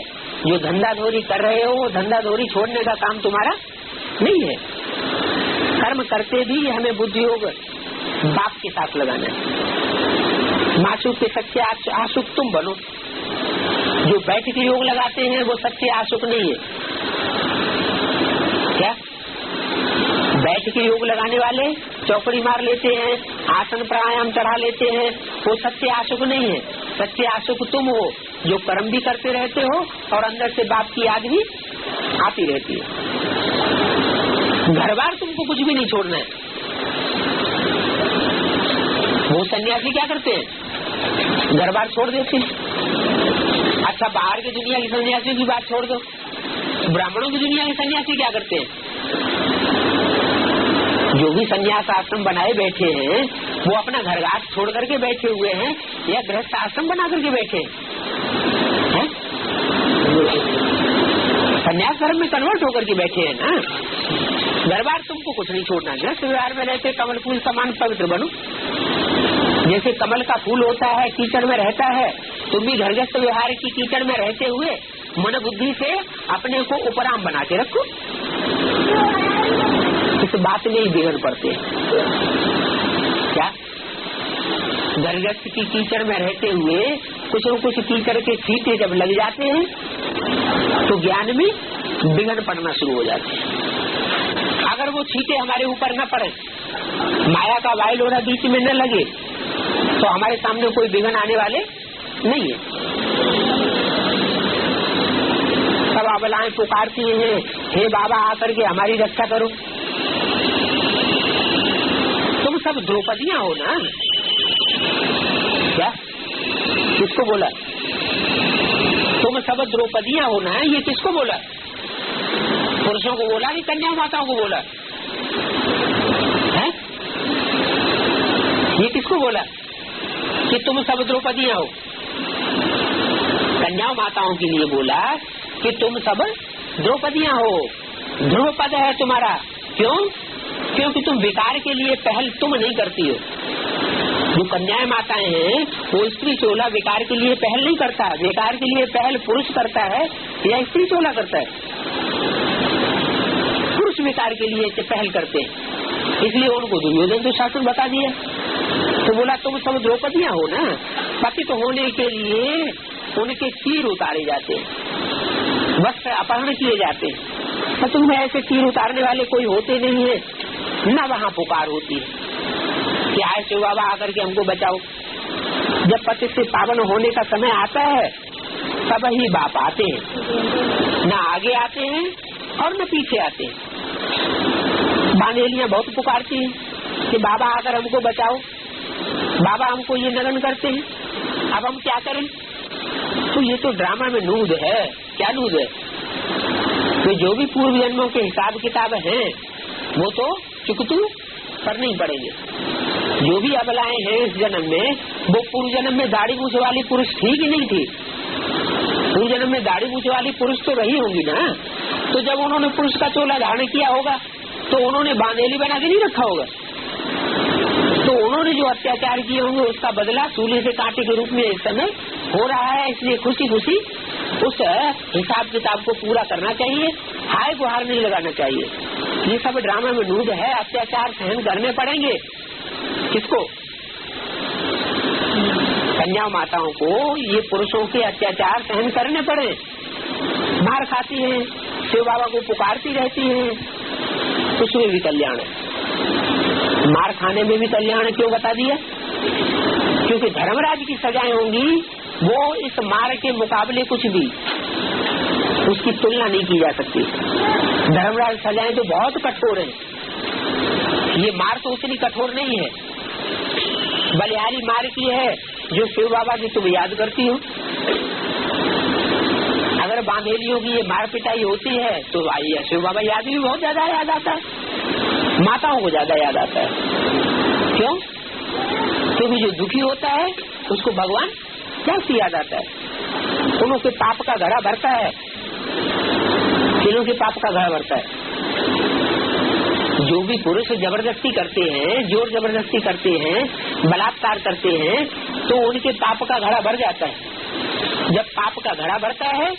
जो धंधाधोरी कर रहे हो वो धंधाधोरी छोड़ने का काम तुम्हारा नहीं है। कर्म करते भी हमें बुद्धि योग बाप के साथ लगाना है। मासूक के सच्चे आसुक तुम बनो। जो बैठ के योग लगाते हैं वो सच्चे आसुक नहीं है। क्या? बैठ के योग लगाने वाले चौकड़ी मार लेते हैं, आसन प्राणायाम चढ़ा लेते हैं, वो सच्चे आसुक नहीं है। सच्चे आसुक तुम हो जो कर्म भी करते रहते हो और अंदर से बाप की याद भी आती रहती है। घर बार तुमको कुछ भी नहीं छोड़ना है। वो सन्यासी क्या करते हैं? घर बार छोड़ देते हैं। अच्छा, बाहर की दुनिया की सन्यासियों की बात छोड़ दो, ब्राह्मणों की दुनिया के सन्यासी क्या करते हैं? जो भी सन्यास आश्रम बनाए बैठे हैं वो अपना घर घाट छोड़ करके बैठे हुए हैं या गृहस्थ आश्रम बना करके बैठे हैं? संन्यास धर्म में कन्वर्ट होकर के बैठे हैं ना। दरबार तुमको कुछ नहीं छोड़ना, गृहस्थ व्यवहार में रहते कमल फूल समान पवित्र बनो। जैसे कमल का फूल होता है कीचड़ में रहता है, तुम भी घरगस्थ व्यवहार की कीचड़ में रहते हुए मन बुद्धि से अपने को उपराम बना के रखो। इस बात में ही बिगड़ पड़ते हैं। क्या घरगस्थ की कीचड़ में रहते हुए कुछ न कुछ कीचड़ के छींटे जब लग जाते हैं तो ज्ञान में बिगड़ पड़ना शुरू हो जाते हैं। अगर वो छींटे हमारे ऊपर न पड़े, माया का वाइल बीच में न लगे, तो हमारे सामने कोई विघ्न आने वाले नहीं है। सब अबलाएं पुकारती हैं, हे बाबा आकर के हमारी रक्षा करो। तुम सब द्रौपदियां हो ना। क्या किसको बोला? तुम सब द्रौपदियां हो ना। ये किसको बोला? पुरुषों को बोला कि कन्या माताओं को बोला है? ये किसको बोला कि तुम सब द्रौपदियां हो? कन्या माताओं के लिए बोला कि तुम सब द्रौपदियां हो। ध्रुवपद है तुम्हारा। क्यों? क्योंकि तुम विकार के लिए पहल तुम नहीं करती हो। जो कन्याएं माताएं हैं वो स्त्री चोला विकार के लिए पहल नहीं करता। विकार के लिए पहल पुरुष करता है या स्त्री चोला करता है? पुरुष विकार के लिए पहल करते हैं, इसलिए उनको दुर्योधन तो शासन बता दिया। तो बोला तुम सब द्रौपदियां हो ना। पतित होने के लिए उनके तीर उतारे जाते हैं, वस्त्र अपहरण किए जाते हैं। तो तुम्हें ऐसे तीर उतारने वाले कोई होते नहीं है, न वहाँ पुकार होती है कि आए शिव बाबा आकर के हमको बचाओ। जब पति से पावन होने का समय आता है तब ही बाप आते हैं, न आगे आते हैं और न पीछे आते हैं। बांधेलियां बहुत पुकारती हैं कि बाबा आकर हमको बचाओ, बाबा हमको ये नगन करते हैं, अब हम क्या करें? तो ये तो ड्रामा में नूद है। क्या नूद है? तो जो भी पूर्व जन्मों के हिसाब किताब हैं वो तो चुकतू करने ही पड़ेंगे। जो भी अबलाएं हैं इस जन्म में, वो पूर्व जन्म में दाढ़ी मूछ वाली पुरुष थी कि नहीं थी? पूर्व जन्म में दाढ़ी मूछ वाली पुरुष तो रही होंगी ना। तो जब उन्होंने पुरुष का चोला धारण किया होगा तो उन्होंने बांधेली बना के नहीं रखा होगा। तो उन्होंने जो अत्याचार किए होंगे उसका बदला सूली से कांटे के रूप में इस समय हो रहा है। इसलिए खुशी खुशी उस हिसाब किताब को पूरा करना चाहिए, हाय गुहार नहीं लगाना चाहिए। ये सब ड्रामा में नूद है। अत्याचार सहन करने पड़ेंगे। किसको? कन्या माताओं को ये पुरुषों के अत्याचार सहन करने पड़े। मार खाती हैं, शिव बाबा को पुकारती रहती हैं, उसमें भी कल्याण है। मार खाने में भी कल्याण क्यों बता दिया? क्योंकि धर्मराज की सजाएं होंगी वो इस मार के मुकाबले कुछ भी उसकी तुलना नहीं की जा सकती। धर्मराज सजाएं तो बहुत कठोर हैं, ये मार तो उतनी कठोर नहीं है। बलिहारी मार की है जो शिव बाबा की तुम याद करती हो। अगर बांधेलियों की ये मार पिटाई होती है तो आइए शिव बाबा याद भी बहुत ज्यादा याद आता है, माताओं को ज्यादा याद आता है। क्यों? क्योंकि जो दुखी होता है उसको भगवान कैसे याद आता है? उन्हों के पाप का घड़ा भरता है, तीनों के पाप का घड़ा भरता है। जो भी पुरुष जबरदस्ती करते हैं, जोर जबरदस्ती करते हैं, बलात्कार करते हैं, तो उनके पाप का घड़ा भर जाता है। जब पाप का घड़ा भरता है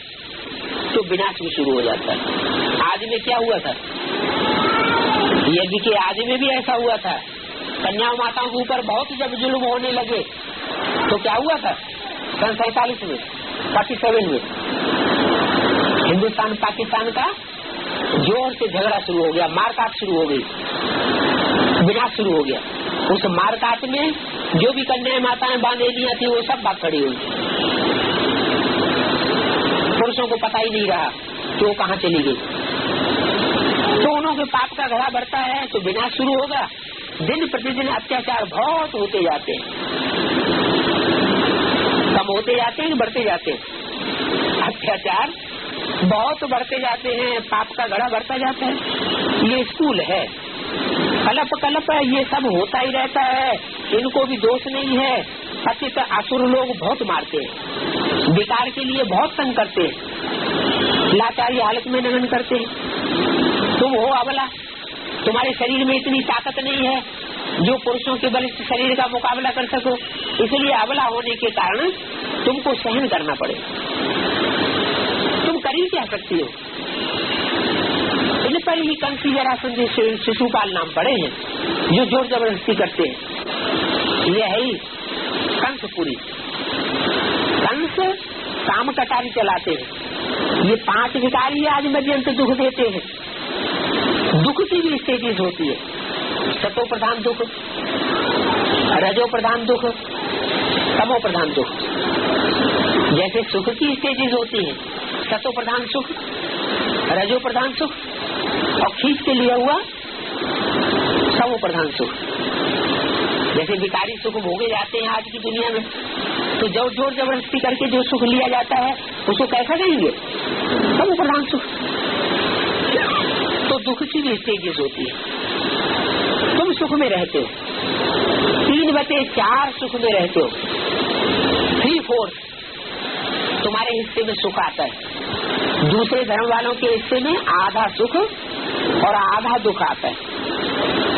तो विनाश भी शुरू हो जाता है। आज में क्या हुआ था? यज्ञ के आज में भी ऐसा हुआ था। कन्या माताओं के ऊपर बहुत जब जुल्म होने लगे तो क्या हुआ था? सन 47 में, 47 में हिंदुस्तान पाकिस्तान का जोर से झगड़ा शुरू हो गया, मारकाट शुरू हो गई, विनाश शुरू हो गया। उस मारकाट में जो भी कन्या माताएं बांधेलियां थी वो सब भाग खड़ी हुई। पुरुषों को पता ही नहीं रहा कि वो कहाँ चली गई। तो उन्होंने पाप का घड़ा भरता है तो विनाश शुरू होगा। दिन प्रतिदिन अत्याचार बहुत होते जाते हैं, कम होते जाते हैं, बढ़ते जाते हैं। अत्याचार बहुत बढ़ते जाते हैं, पाप का घड़ा बढ़ता जाता है। ये स्कूल है, कलप कलप है, ये सब होता ही रहता है। इनको भी दोष नहीं है। पतित असुर लोग बहुत मारते हैं, विकार के लिए बहुत तंग करते हैं। लाचारी हालत में नमन करते हैं। तुम हो अबला, तुम्हारे शरीर में इतनी ताकत नहीं है जो पुरुषों के बलिष्ठ शरीर का मुकाबला कर सको, इसलिए अबला होने के कारण तुमको सहन करना पड़े। तुम कर ही क्या सकती हो? इन पर ही कंस जरासंध शिशुपाल नाम पड़े हैं जो जोर जबरदस्ती करते हैं। ये है ही कंसपुरी। कंस काम कटारी चलाते हैं। ये 5 विकारी आज मध्यंत दुख देते हैं। दुख की भी स्टेजेस होती है, सतो प्रधान दुख, रजो प्रधान दुख, तमो प्रधान दुख। जैसे सुख की स्टेजेस होती है, सतो प्रधान सुख, रजो प्रधान सुख और खींच के लिया हुआ तमो प्रधान सुख। जैसे विकारी सुख भोगे जाते हैं आज की दुनिया में, तो जो जोर जबरदस्ती करके जो सुख लिया जाता है उसको कैसा कहेंगे? तमो प्रधान सुख। तो दुख की भी स्टेजेस होती है। तुम सुख में रहते हो, 3/4 सुख में रहते हो, 3/4 तुम्हारे हिस्से में सुख आता है, दूसरे धर्म वालों के हिस्से में आधा सुख और आधा दुख आता है।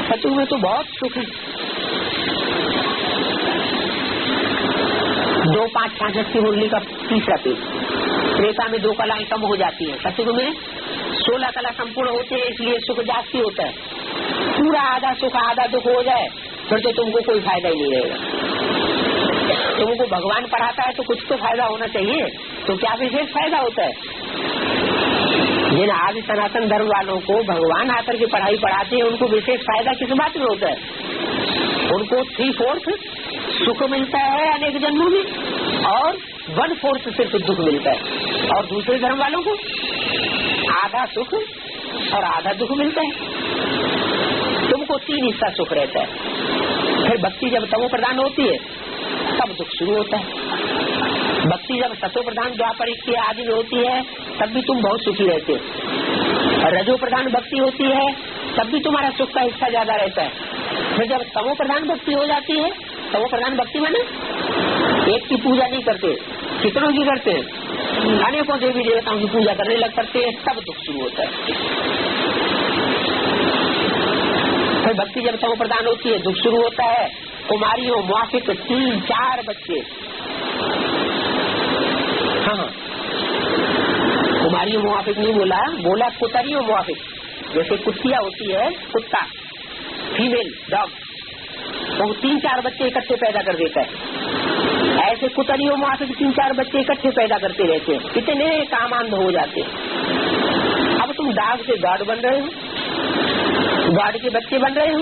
सतयुग में तो बहुत सुख है। 2, 5, 65 की मुरली का तीसरा पेज। त्रेता में 2 कलाएं कम हो जाती है, सतयुग में 16 कला संपूर्ण होते हैं, इसलिए सुख जास्ती होता है। पूरा आधा सुख आधा दुख हो जाए फिर तो तुमको कोई फायदा ही नहीं रहेगा। तुमको भगवान पढ़ाता है तो कुछ तो फायदा होना चाहिए, तो क्या विशेष फायदा होता है? जिन आदि सनातन धर्म वालों को भगवान आकर के पढ़ाई पढ़ाते हैं उनको विशेष फायदा किस बात में होता है? उनको 3/4 सुख मिलता है अनेक जन्मों में और 1/4 सिर्फ दुख मिलता है, और दूसरे धर्म वालों को आधा सुख और आधा दुख मिलता है। तुमको 3 हिस्सा सुख रहता है। फिर भक्ति जब तमो प्रधान होती है तब दुख शुरू होता है। भक्ति जब सतो प्रधान द्वापर के आदि में होती है तब भी तुम बहुत सुखी रहते हो। रजो प्रधान भक्ति होती है तब भी तुम्हारा सुख का हिस्सा ज्यादा रहता है। फिर जब तमो प्रधान भक्ति हो जाती है, तमो प्रधान भक्ति माने एक की पूजा नहीं करते, कितनों की करते हैं, अनेकों देवी देवताओं की पूजा करने लग पड़ते हैं, तब दुख शुरू होता है। फिर भक्ति जब तमो प्रधान होती है दुख शुरू होता है। कुमारियों मुआफिक 3-4 बच्चे, हाँ कुमारियों मुआफिक नहीं बोला कुतरियों मुआफिक। जैसे कुत्तिया होती है, कुत्ता फीमेल डॉग, वो 3-4 बच्चे इकट्ठे पैदा कर देता है। ऐसे कुतरियों मुआफिक 3-4 बच्चे इकट्ठे पैदा करते रहते हैं, इतने कामांध हो जाते हैं। अब तुम डाग से गार्ड बन रहे हो, गार्ड के बच्चे बन रहे हो।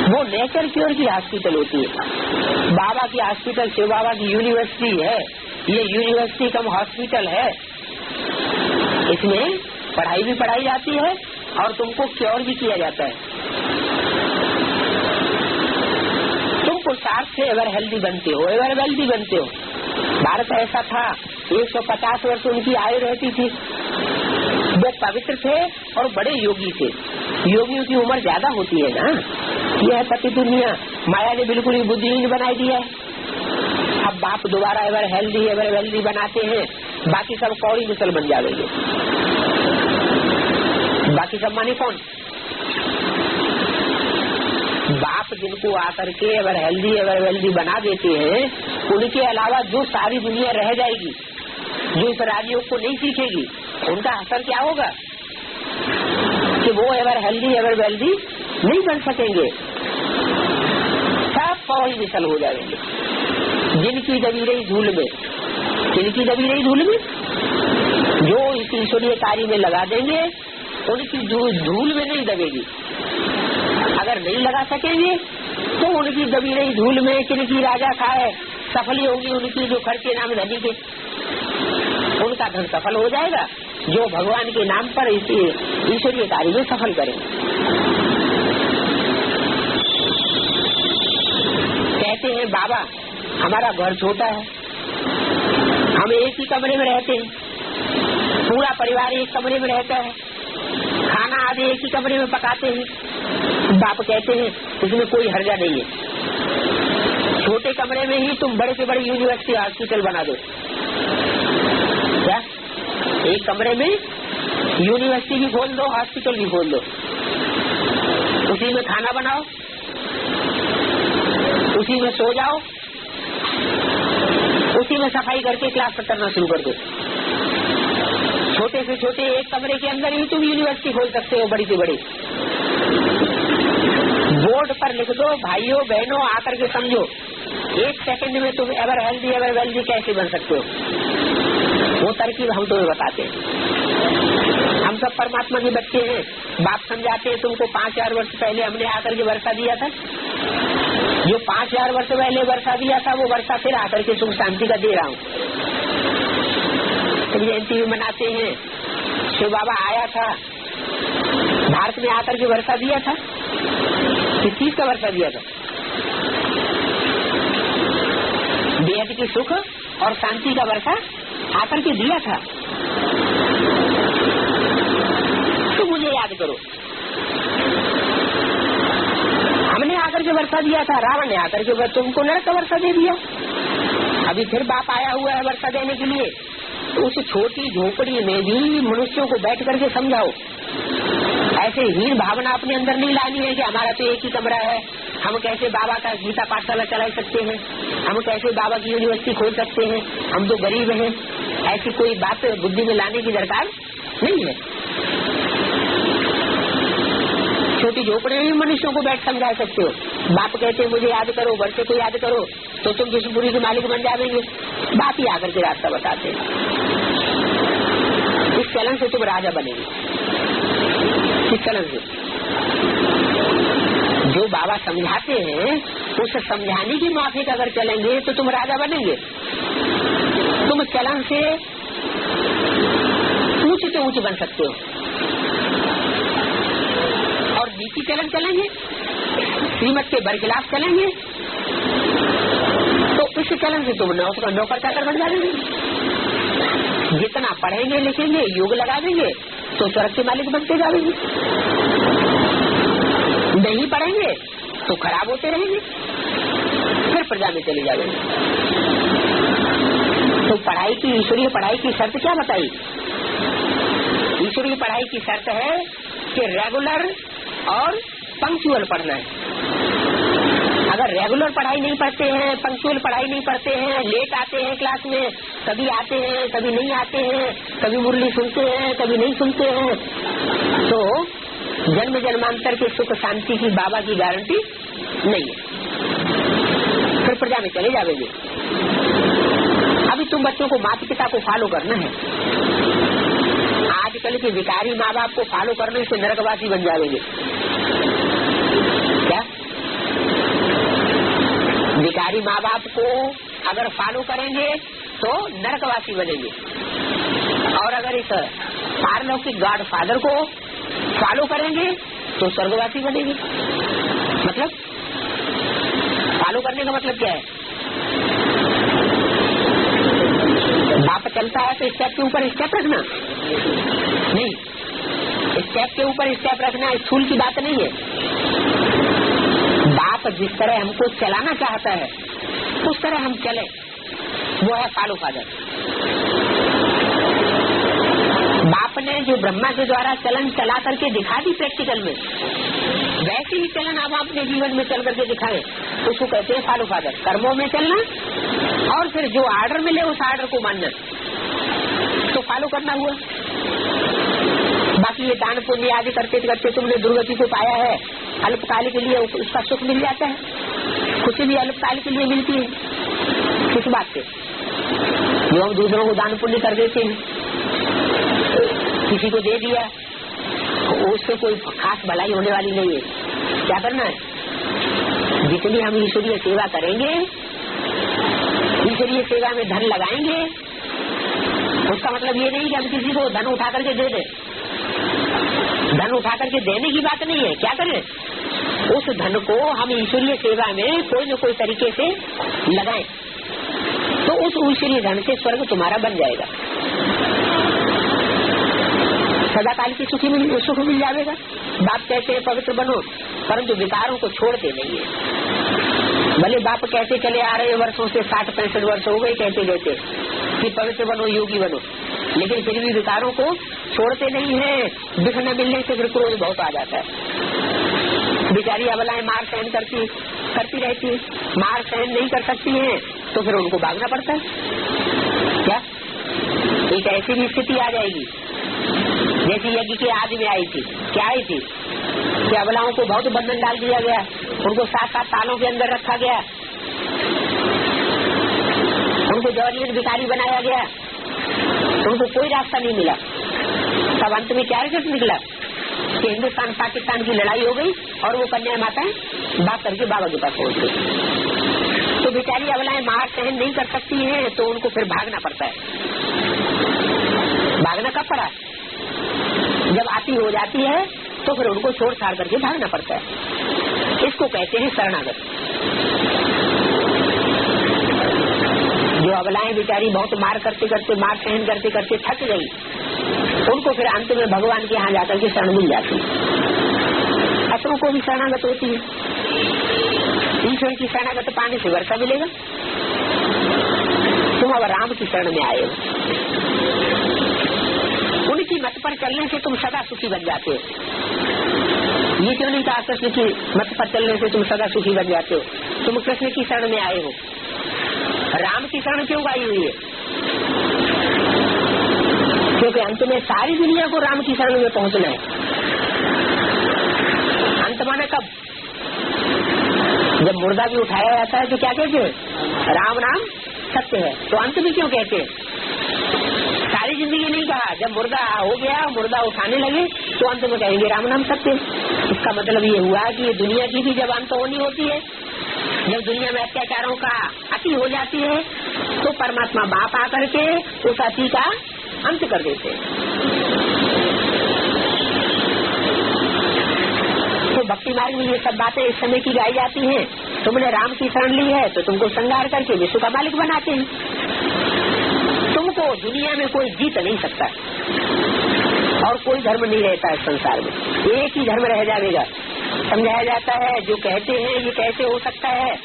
वो नेचर क्योर की हॉस्पिटल होती है, बाबा की हॉस्पिटल शिव बाबा की यूनिवर्सिटी है, ये यूनिवर्सिटी कम हॉस्पिटल है। इसमें पढ़ाई भी पढ़ाई जाती है और तुमको क्योर भी किया जाता है। तुम पुरुषार्थ से एवर हेल्दी बनते हो, एवर वेल्दी बनते हो। भारत ऐसा था, 150 वर्ष उनकी आयु रहती थी। वो पवित्र थे और बड़े योगी थे। योगियों की उम्र ज्यादा होती है ना। यह पति दुनिया माया ने बिल्कुल ही बुद्धिहीन बना दिया है। अब बाप दोबारा एवर हेल्दी बनाते हैं, बाकी सब कौड़ी मिसल बन जाएंगे। बाकी सब माने कौन? बाप जिनको आकर के एवर हेल्दी बना देते हैं, उनके अलावा जो सारी दुनिया रह जाएगी, जो इस राजयोग को नहीं सीखेगी, उनका असर क्या होगा कि वो एवर हेल्दी नहीं बन सकेंगे, सब कौड़ी मिसल हो जाएंगे। जिनकी दबी रही धूल में, जो इस ईश्वरीय कार्य में लगा देंगे उनकी धूल में नहीं दबेगी। अगर नहीं लगा सकेंगे तो उनकी दबी रही धूल में किनकी राजा खाए, सफली होगी उनकी जो खर्चे नाम धनी के, उनका धन सफल हो जाएगा जो भगवान के नाम पर इसी ईश्वरीय कार्य में सफल करेंगे। कहते हैं बाबा हमारा घर छोटा है, हम एक ही कमरे में रहते हैं, पूरा परिवार एक कमरे में रहता है, खाना आदि एक ही कमरे में पकाते हैं। बाप कहते हैं इसमें कोई हर्जा नहीं है, छोटे कमरे में ही तुम बड़े से बड़े यूनिवर्सिटी हॉस्पिटल बना दो। क्या एक कमरे में यूनिवर्सिटी भी खोल दो, हॉस्पिटल भी खोल दो, उसी में खाना बनाओ, उसी में सो जाओ, उसी में सफाई करके क्लास करना शुरू कर दो। छोटे से छोटे एक कमरे के अंदर ही तुम यूनिवर्सिटी खोल सकते हो, बड़ी से बड़ी। बोर्ड पर लिख दो, भाइयों बहनों आकर के समझो, 1 सेकंड में तुम एवर हेल्दी एवर वेल्दी कैसे बन सकते हो। वो तरकीब हम तुम्हें बताते हैं। हम सब परमात्मा के बच्चे हैं। बाप समझाते हैं तुमको 5000 वर्ष पहले हमने आकर के वर्षा दिया था। जो 5000 वर्ष पहले वर्षा दिया था वो वर्षा फिर आकर के सुख शांति का दे रहा हूँ। जयंती भी मनाते हैं, शिव बाबा आया था, भारत में आकर के वर्षा दिया था। किस चीज का वर्षा दिया था? बेहद की सुख और शांति का वर्षा आकर के दिया था। तो मुझे याद करो, हमने आकर के वर्षा दिया था, रावण ने आकर के तुमको नरक का वर्षा दे दिया। अभी फिर बाप आया हुआ है वर्षा देने के लिए। तो उस छोटी झोपड़ी में भी मनुष्यों को बैठ करके समझाओ। ऐसे हीन भावना अपने अंदर नहीं लानी है कि हमारा तो एक ही कमरा है, हम कैसे बाबा का गीता पाठशाला चला सकते हैं, हम कैसे बाबा की यूनिवर्सिटी खोल सकते हैं, हम तो गरीब हैं। ऐसी कोई बात बुद्धि में लाने की दरकार नहीं है। छोटी झोपड़ी में मनुष्यों को बैठ समझा सकते हो। बाप कहते हैं मुझे याद करो, वर्षे को याद करो, तो तुम विष्णुपुरी के मालिक बन जाएंगे। बाप ही आकर के रास्ता बताते हैं। इस चलन से तुम राजा बनेंगे। किस चलन से? जो बाबा समझाते हैं उस समझाने की माफिक अगर चलेंगे तो तुम राजा बनेंगे। तुम चलन से ऊंच से ऊंच बन सकते हो। और नीति चलन चलेंगे, श्रीमत के बरखिलाफ चलेंगे, तो इस चलन से तुम नौकर चाकर बन जाएंगे। जितना पढ़ेंगे लिखेंगे योग लगा देंगे तो स्वर्ग के मालिक बनते जाएंगे। नहीं पढ़ेंगे तो खराब होते रहेंगे, फिर प्रजा में चले जाएंगे। तो पढ़ाई की, ईश्वरीय पढ़ाई की शर्त क्या बताई? ईश्वरीय पढ़ाई की शर्त है कि रेगुलर और पंक्चुअल पढ़ना है। अगर रेगुलर पढ़ाई नहीं पढ़ते हैं, पंक्चुअल पढ़ाई नहीं पढ़ते हैं, लेट आते हैं क्लास में, कभी आते हैं कभी नहीं आते हैं, कभी मुरली सुनते हैं कभी नहीं सुनते हैं, तो जन्म जन्मांतर के सुख शांति की बाबा की गारंटी नहीं है। फिर प्रजा में चले जाएंगे। अभी तुम बच्चों को माता पिता को फॉलो करना है। आजकल के विकारी माँ बाप को फॉलो करने से नरकवासी बन जाएंगे। क्या? विकारी माँ बाप को अगर फॉलो करेंगे तो नरकवासी बनेंगे, और अगर इस पारलौकिक गॉड फादर को फॉलो करेंगे तो स्वर्गवासी बनेंगे। मतलब फॉलो करने का मतलब क्या है? बाप चलता है तो स्टेप के ऊपर स्टेप रखना नहीं, स्टेप के ऊपर स्टेप रखना स्थूल की बात नहीं है। बाप जिस तरह हमको चलाना चाहता है उस तरह हम चले, वो है फॉलो फादर। बाप ने जो ब्रह्मा के द्वारा चलन चला करके दिखा दी प्रैक्टिकल में, वैसे ही चलन आप अपने जीवन में चल करके दिखाएं, उसको कहते हैं फॉलो फादर। कर्मों में चलना और फिर जो आर्डर मिले उस आर्डर को मानना, तो फॉलो करना हुआ। बाकी ये दान पुण्य आदि करते करते तुमने दुर्गति को पाया है, अल्पकाल के लिए उसका सुख मिल जाता है, खुशी भी अल्पकाल के लिए मिलती है। किस बात से? जो हम दूसरों को दान पुण्य कर देते हैं, किसी को दे दिया, उससे कोई खास भलाई होने वाली नहीं है। क्या करना है? जितनी हम ईश्वरीय सेवा करेंगे, ईश्वरीय सेवा में धन लगाएंगे, उसका मतलब ये नहीं कि हम किसी को धन उठा करके दे दें। धन उठा करके देने की बात नहीं है। क्या करें? उस धन को हम ईश्वरीय सेवा में कोई न कोई तरीके से लगाएं, तो उस ईश्वरीय धन से स्वर्ग तुम्हारा बन जाएगा, सदाकाल की सुख मिल जाएगा। बाप कहते हैं पवित्र बनो, परंतु विकारों को छोड़ते नहीं है। भले बाप कहते चले आ रहे वर्षों से 60-65 वर्ष हो गए कहते कहते कि पवित्र बनो, योगी बनो, लेकिन फिर भी विकारों को छोड़ते नहीं है। दुख न मिलने से फिर क्रोध बहुत आ जाता है। बेचारी अबलाएं मार सहन करती रहती, मार सहन नहीं कर सकती हैं तो फिर उनको भागना पड़ता है। क्या एक ऐसी भी स्थिति आ जाएगी जैसी यज्ञ के आदि में आई थी। क्या आई थी कि अबलाओं को बहुत बंधन डाल दिया गया, उनको 7-7 तालों के अंदर रखा गया, उनको जबरदस्ती भिखारी बनाया गया, उनको कोई रास्ता नहीं मिला। तब अंत में क्या रिजल्ट निकला कि हिंदुस्तान पाकिस्तान की लड़ाई हो गई और वो कन्या माताएं बात करके बाबा के पास पहुंच गई। तो बेचारी अबलाएं मार सहन नहीं कर सकती हैं तो उनको फिर भागना पड़ता है। भागना कब पड़ा? जब आती हो जाती है तो फिर उनको छोड़ छाड़ करके भागना पड़ता है। इसको कहते हैं शरणागत। जो अबलाएं बेचारी बहुत मार सहन करते करते थक गई, उनको फिर अंत में भगवान के यहाँ जाकर के शरण मिल जाती है। असुरों को भी शरणागत होती है। ईश्वर की शरणागत पाने से वर्षा मिलेगा। तुम अब राम की शरण में आए हो, उनकी मत पर चलने से तुम सदा सुखी बन जाते हो। ये क्यों नहीं कहा कृष्ण की मत पर चलने से तुम सदा सुखी बन जाते हो? तुम कृष्ण की शरण में आए हो। राम की शरण क्यों आई हुई है? क्योंकि अंत में सारी दुनिया को राम की शरण में पहुंचना है। अंत माने कब? जब मुर्दा भी उठाया जाता है तो क्या कहते हैं? राम नाम सत्य है। तो अंत में क्यों कहते हैं? सारी जिंदगी नहीं कहा। जब मुर्दा हो गया, मुर्दा उठाने लगे तो अंत में कहेंगे राम नाम सत्य। इसका मतलब ये हुआ कि दुनिया की भी जब अंत होनी होती है, जब दुनिया में अत्याचारों का अति हो जाती है तो परमात्मा बाप आकर के उस अति का अंत कर देते हैं। तो भक्ति मार्ग में ये सब बातें इस समय की गाई जाती हैं। तुमने राम की शरण ली है तो तुमको श्रृंगार करके विश्व का मालिक बनाते हैं। तुमको दुनिया में कोई जीत नहीं सकता और कोई धर्म नहीं रहता है संसार में। एक ही धर्म रह जाएगा। समझाया जाता है जो कहते हैं ये कैसे हो सकता है,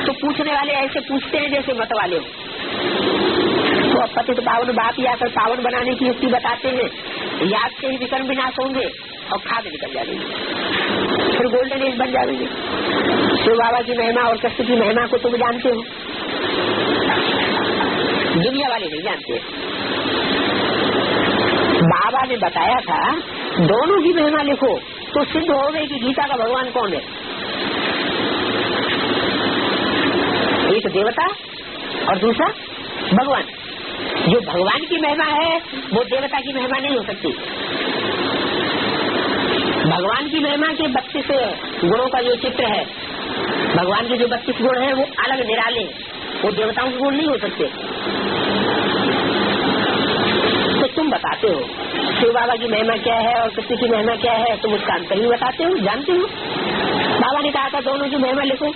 तो पूछने वाले ऐसे पूछते हैं जैसे मत वाले हो। तो पतित पावन बाप या फिर पावन बनाने की युक्ति बताते हैं। याद से ही विकर्म विनाश होंगे और खाद निकल जाएंगे, फिर गोल्डन एज बन जाएंगे। शिव बाबा की महिमा और कृष्ण की महिमा को तुम जानते हो, दुनिया वाले नहीं जानते। बाबा ने बताया था दोनों की महिमा लिखो तो सिद्ध हो गई कि गीता का भगवान कौन है। एक देवता और दूसरा भगवान। जो भगवान की महिमा है वो देवता की महिमा नहीं हो सकती। भगवान की महिमा के 32 गुणों का जो चित्र है, भगवान के जो 32 गुण हैं वो अलग निराले हैं, वो देवताओं के गुण नहीं हो सकते। तो तुम बताते हो शिव बाबा की महिमा क्या है और कृष्ण की महिमा क्या है, तुम उसका अंतर ही बताते हो, जानते हो। बाबा ने कहा था दोनों की महिमा लिखो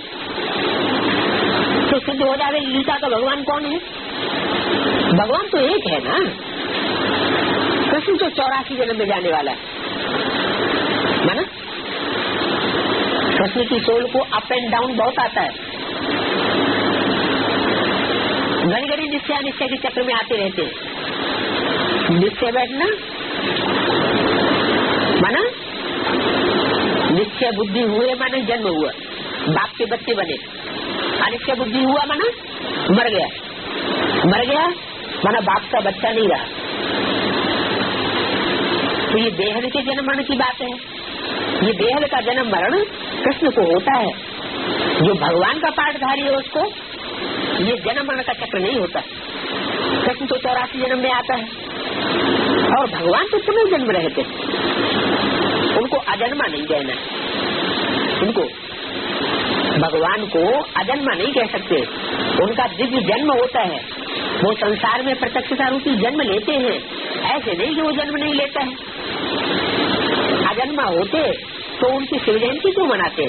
तो सिद्ध हो जाए गीता का भगवान कौन है। भगवान तो एक है ना। कृष्ण तो 84 जन्म में जाने वाला है ना। कृष्ण की सोल को अप एंड डाउन बहुत आता है। घड़ी घड़ी निश्चय के चक्र में आते रहते हैं। निश्चय बैठना माना निश्चय बुद्धि हुए माने जन्म हुआ, बाप के बच्चे बने। अनिश्चय बुद्धि हुआ माना मर गया माना बाप का बच्चा नहीं रहा। तो ये बेहद के जन्म मरण की बात है। ये बेहद का जन्म मरण कृष्ण को होता है। जो भगवान का पाठधारी है उसको ये जन्म मरण का चक्र नहीं होता। कृष्ण तो 84 जन्म में आता है और भगवान तो समय जन्म रहते, उनको अजन्मा नहीं कहना। उनको भगवान को अजन्मा नहीं कह सकते। उनका दिव्य जन्म होता है। वो संसार में प्रत्यक्षता रूपी जन्म लेते हैं। ऐसे नहीं कि वो जन्म नहीं लेता है। अजन्मा होते तो उनकी शिव जयंती क्यों मनाते?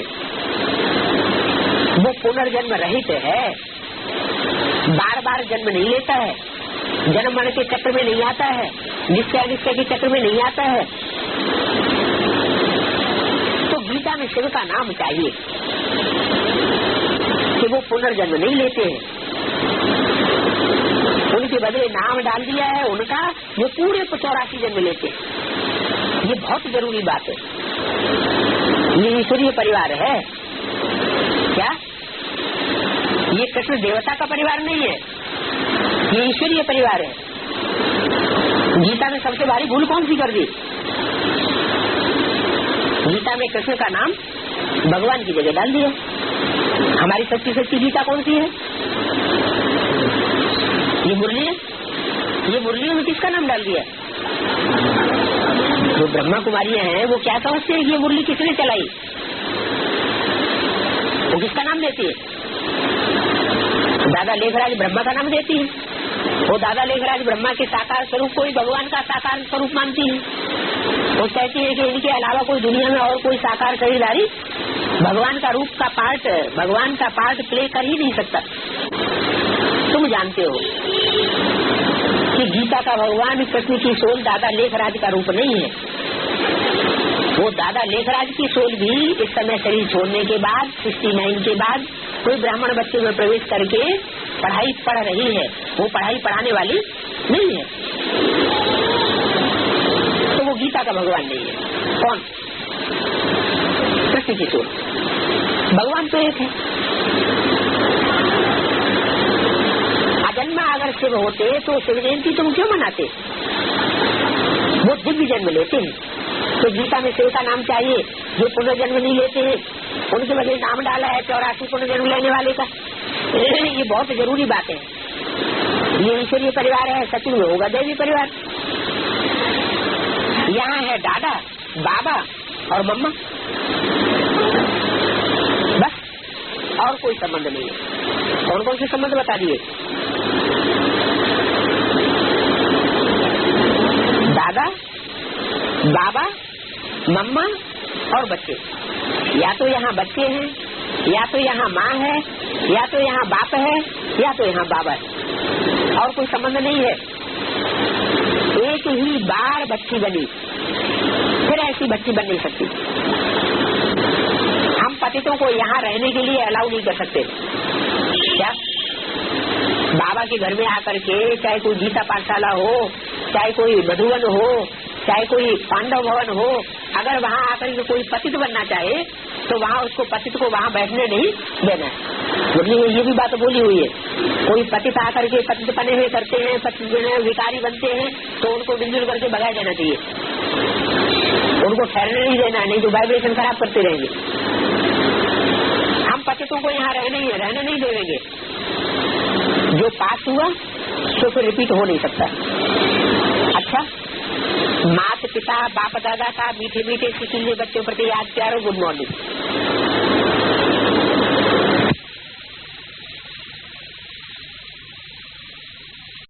वो पुनर्जन्म रहित है, बार बार जन्म नहीं लेता है, जन्म मरण के चक्र में नहीं आता है, निश्चय अनिश्चय के चक्र में नहीं आता है। तो गीता में शिव का नाम चाहिए कि वो पुनर्जन्म नहीं लेते हैं। उनकी उनके बदले नाम डाल दिया है उनका जो पूरे 84 जन्म लेते हैं। ये बहुत जरूरी बात है। ये ईश्वरीय परिवार है क्या? ये कृष्ण देवता का परिवार नहीं है, ये ईश्वरीय परिवार है। गीता में सबसे भारी भूल कौन सी कर दी? गीता में कृष्ण का नाम भगवान की जगह डाल दिया। हमारी सच्ची सच्ची गीता कौन सी है? ये मुरली है। ये मुरली में किसका नाम डाल दिया? जो ब्रह्मा कुमारी हैं वो क्या समझते हैं कि ये मुरली किसने चलाई? वो किसका नाम देती है? दादा लेखराज ब्रह्मा का नाम देती है। वो दादा लेखराज ब्रह्मा के साकार स्वरूप को ही भगवान का साकार स्वरूप मानती है। वो कहती है कि इनके अलावा कोई दुनिया में और कोई साकार शरीरधारी भगवान का रूप का पार्ट, भगवान का पार्ट प्ले कर ही नहीं सकता। तुम जानते हो कि गीता का भगवान कृष्ण की सोल दादा लेखराज का रूप नहीं है। वो दादा लेखराज की सोल भी इस समय शरीर छोड़ने के बाद 69 के बाद कोई ब्राह्मण बच्चे में प्रवेश करके पढ़ाई पढ़ रही है। वो पढ़ाई पढ़ाने वाली नहीं है, तो वो गीता का भगवान नहीं है। कौन? कृष्ण की सोल। भगवान तो एक है। अजन्मा अगर शिव होते तो शिव जयंती तुम क्यों मनाते? वो दिव्य जन्म लेते हैं, तो गीता में शिव का नाम चाहिए। जो पुनर्जन्म नहीं लेते हैं उनके बदले नाम डाला है 84 पुनर्जन्म लेने वाले का। ये बहुत जरूरी बात है। ये ईश्वरीय परिवार है, सचिव में होगा देवी परिवार। यहाँ है दादा, बाबा और मम्मा, बस और कोई संबंध नहीं है। कौन कौन से संबंध बता दिए? दादा, बाबा, मम्मा और बच्चे। या तो यहाँ बच्चे हैं, या तो यहाँ माँ है, या तो यहाँ बाप है, या तो यहाँ बाबा है, और कोई संबंध नहीं है। एक ही बार बच्ची बनी, फिर ऐसी बच्ची बन नहीं सकती। हम पतितों को यहाँ रहने के लिए अलाउ नहीं कर सकते। क्या बाबा के घर में आकर के, चाहे कोई गीता पाठशाला हो, चाहे कोई मधुवन हो, चाहे कोई पांडव भवन हो, अगर वहाँ आकर के कोई पतित बनना चाहे तो वहाँ उसको पतित को वहाँ बैठने नहीं देना है। मतलब ये भी बात बोली हुई है। कोई पतित आकर के पतित बने हुए करते हैं, पतित विकारी बनते हैं, तो उनको मिलजुल करके भगा देना चाहिए। उनको ठहरने नहीं देना, नहीं तो वाइब्रेशन खराब करते रहेंगे। हम पतितों को यहाँ रहने नहीं देंगे। जो पास हुआ तो फिर रिपीट हो नहीं सकता। अच्छा, माता पिता बाप दादा का मीठे मीठे किसी बच्चों प्रति याद प्यार और गुड मॉर्निंग।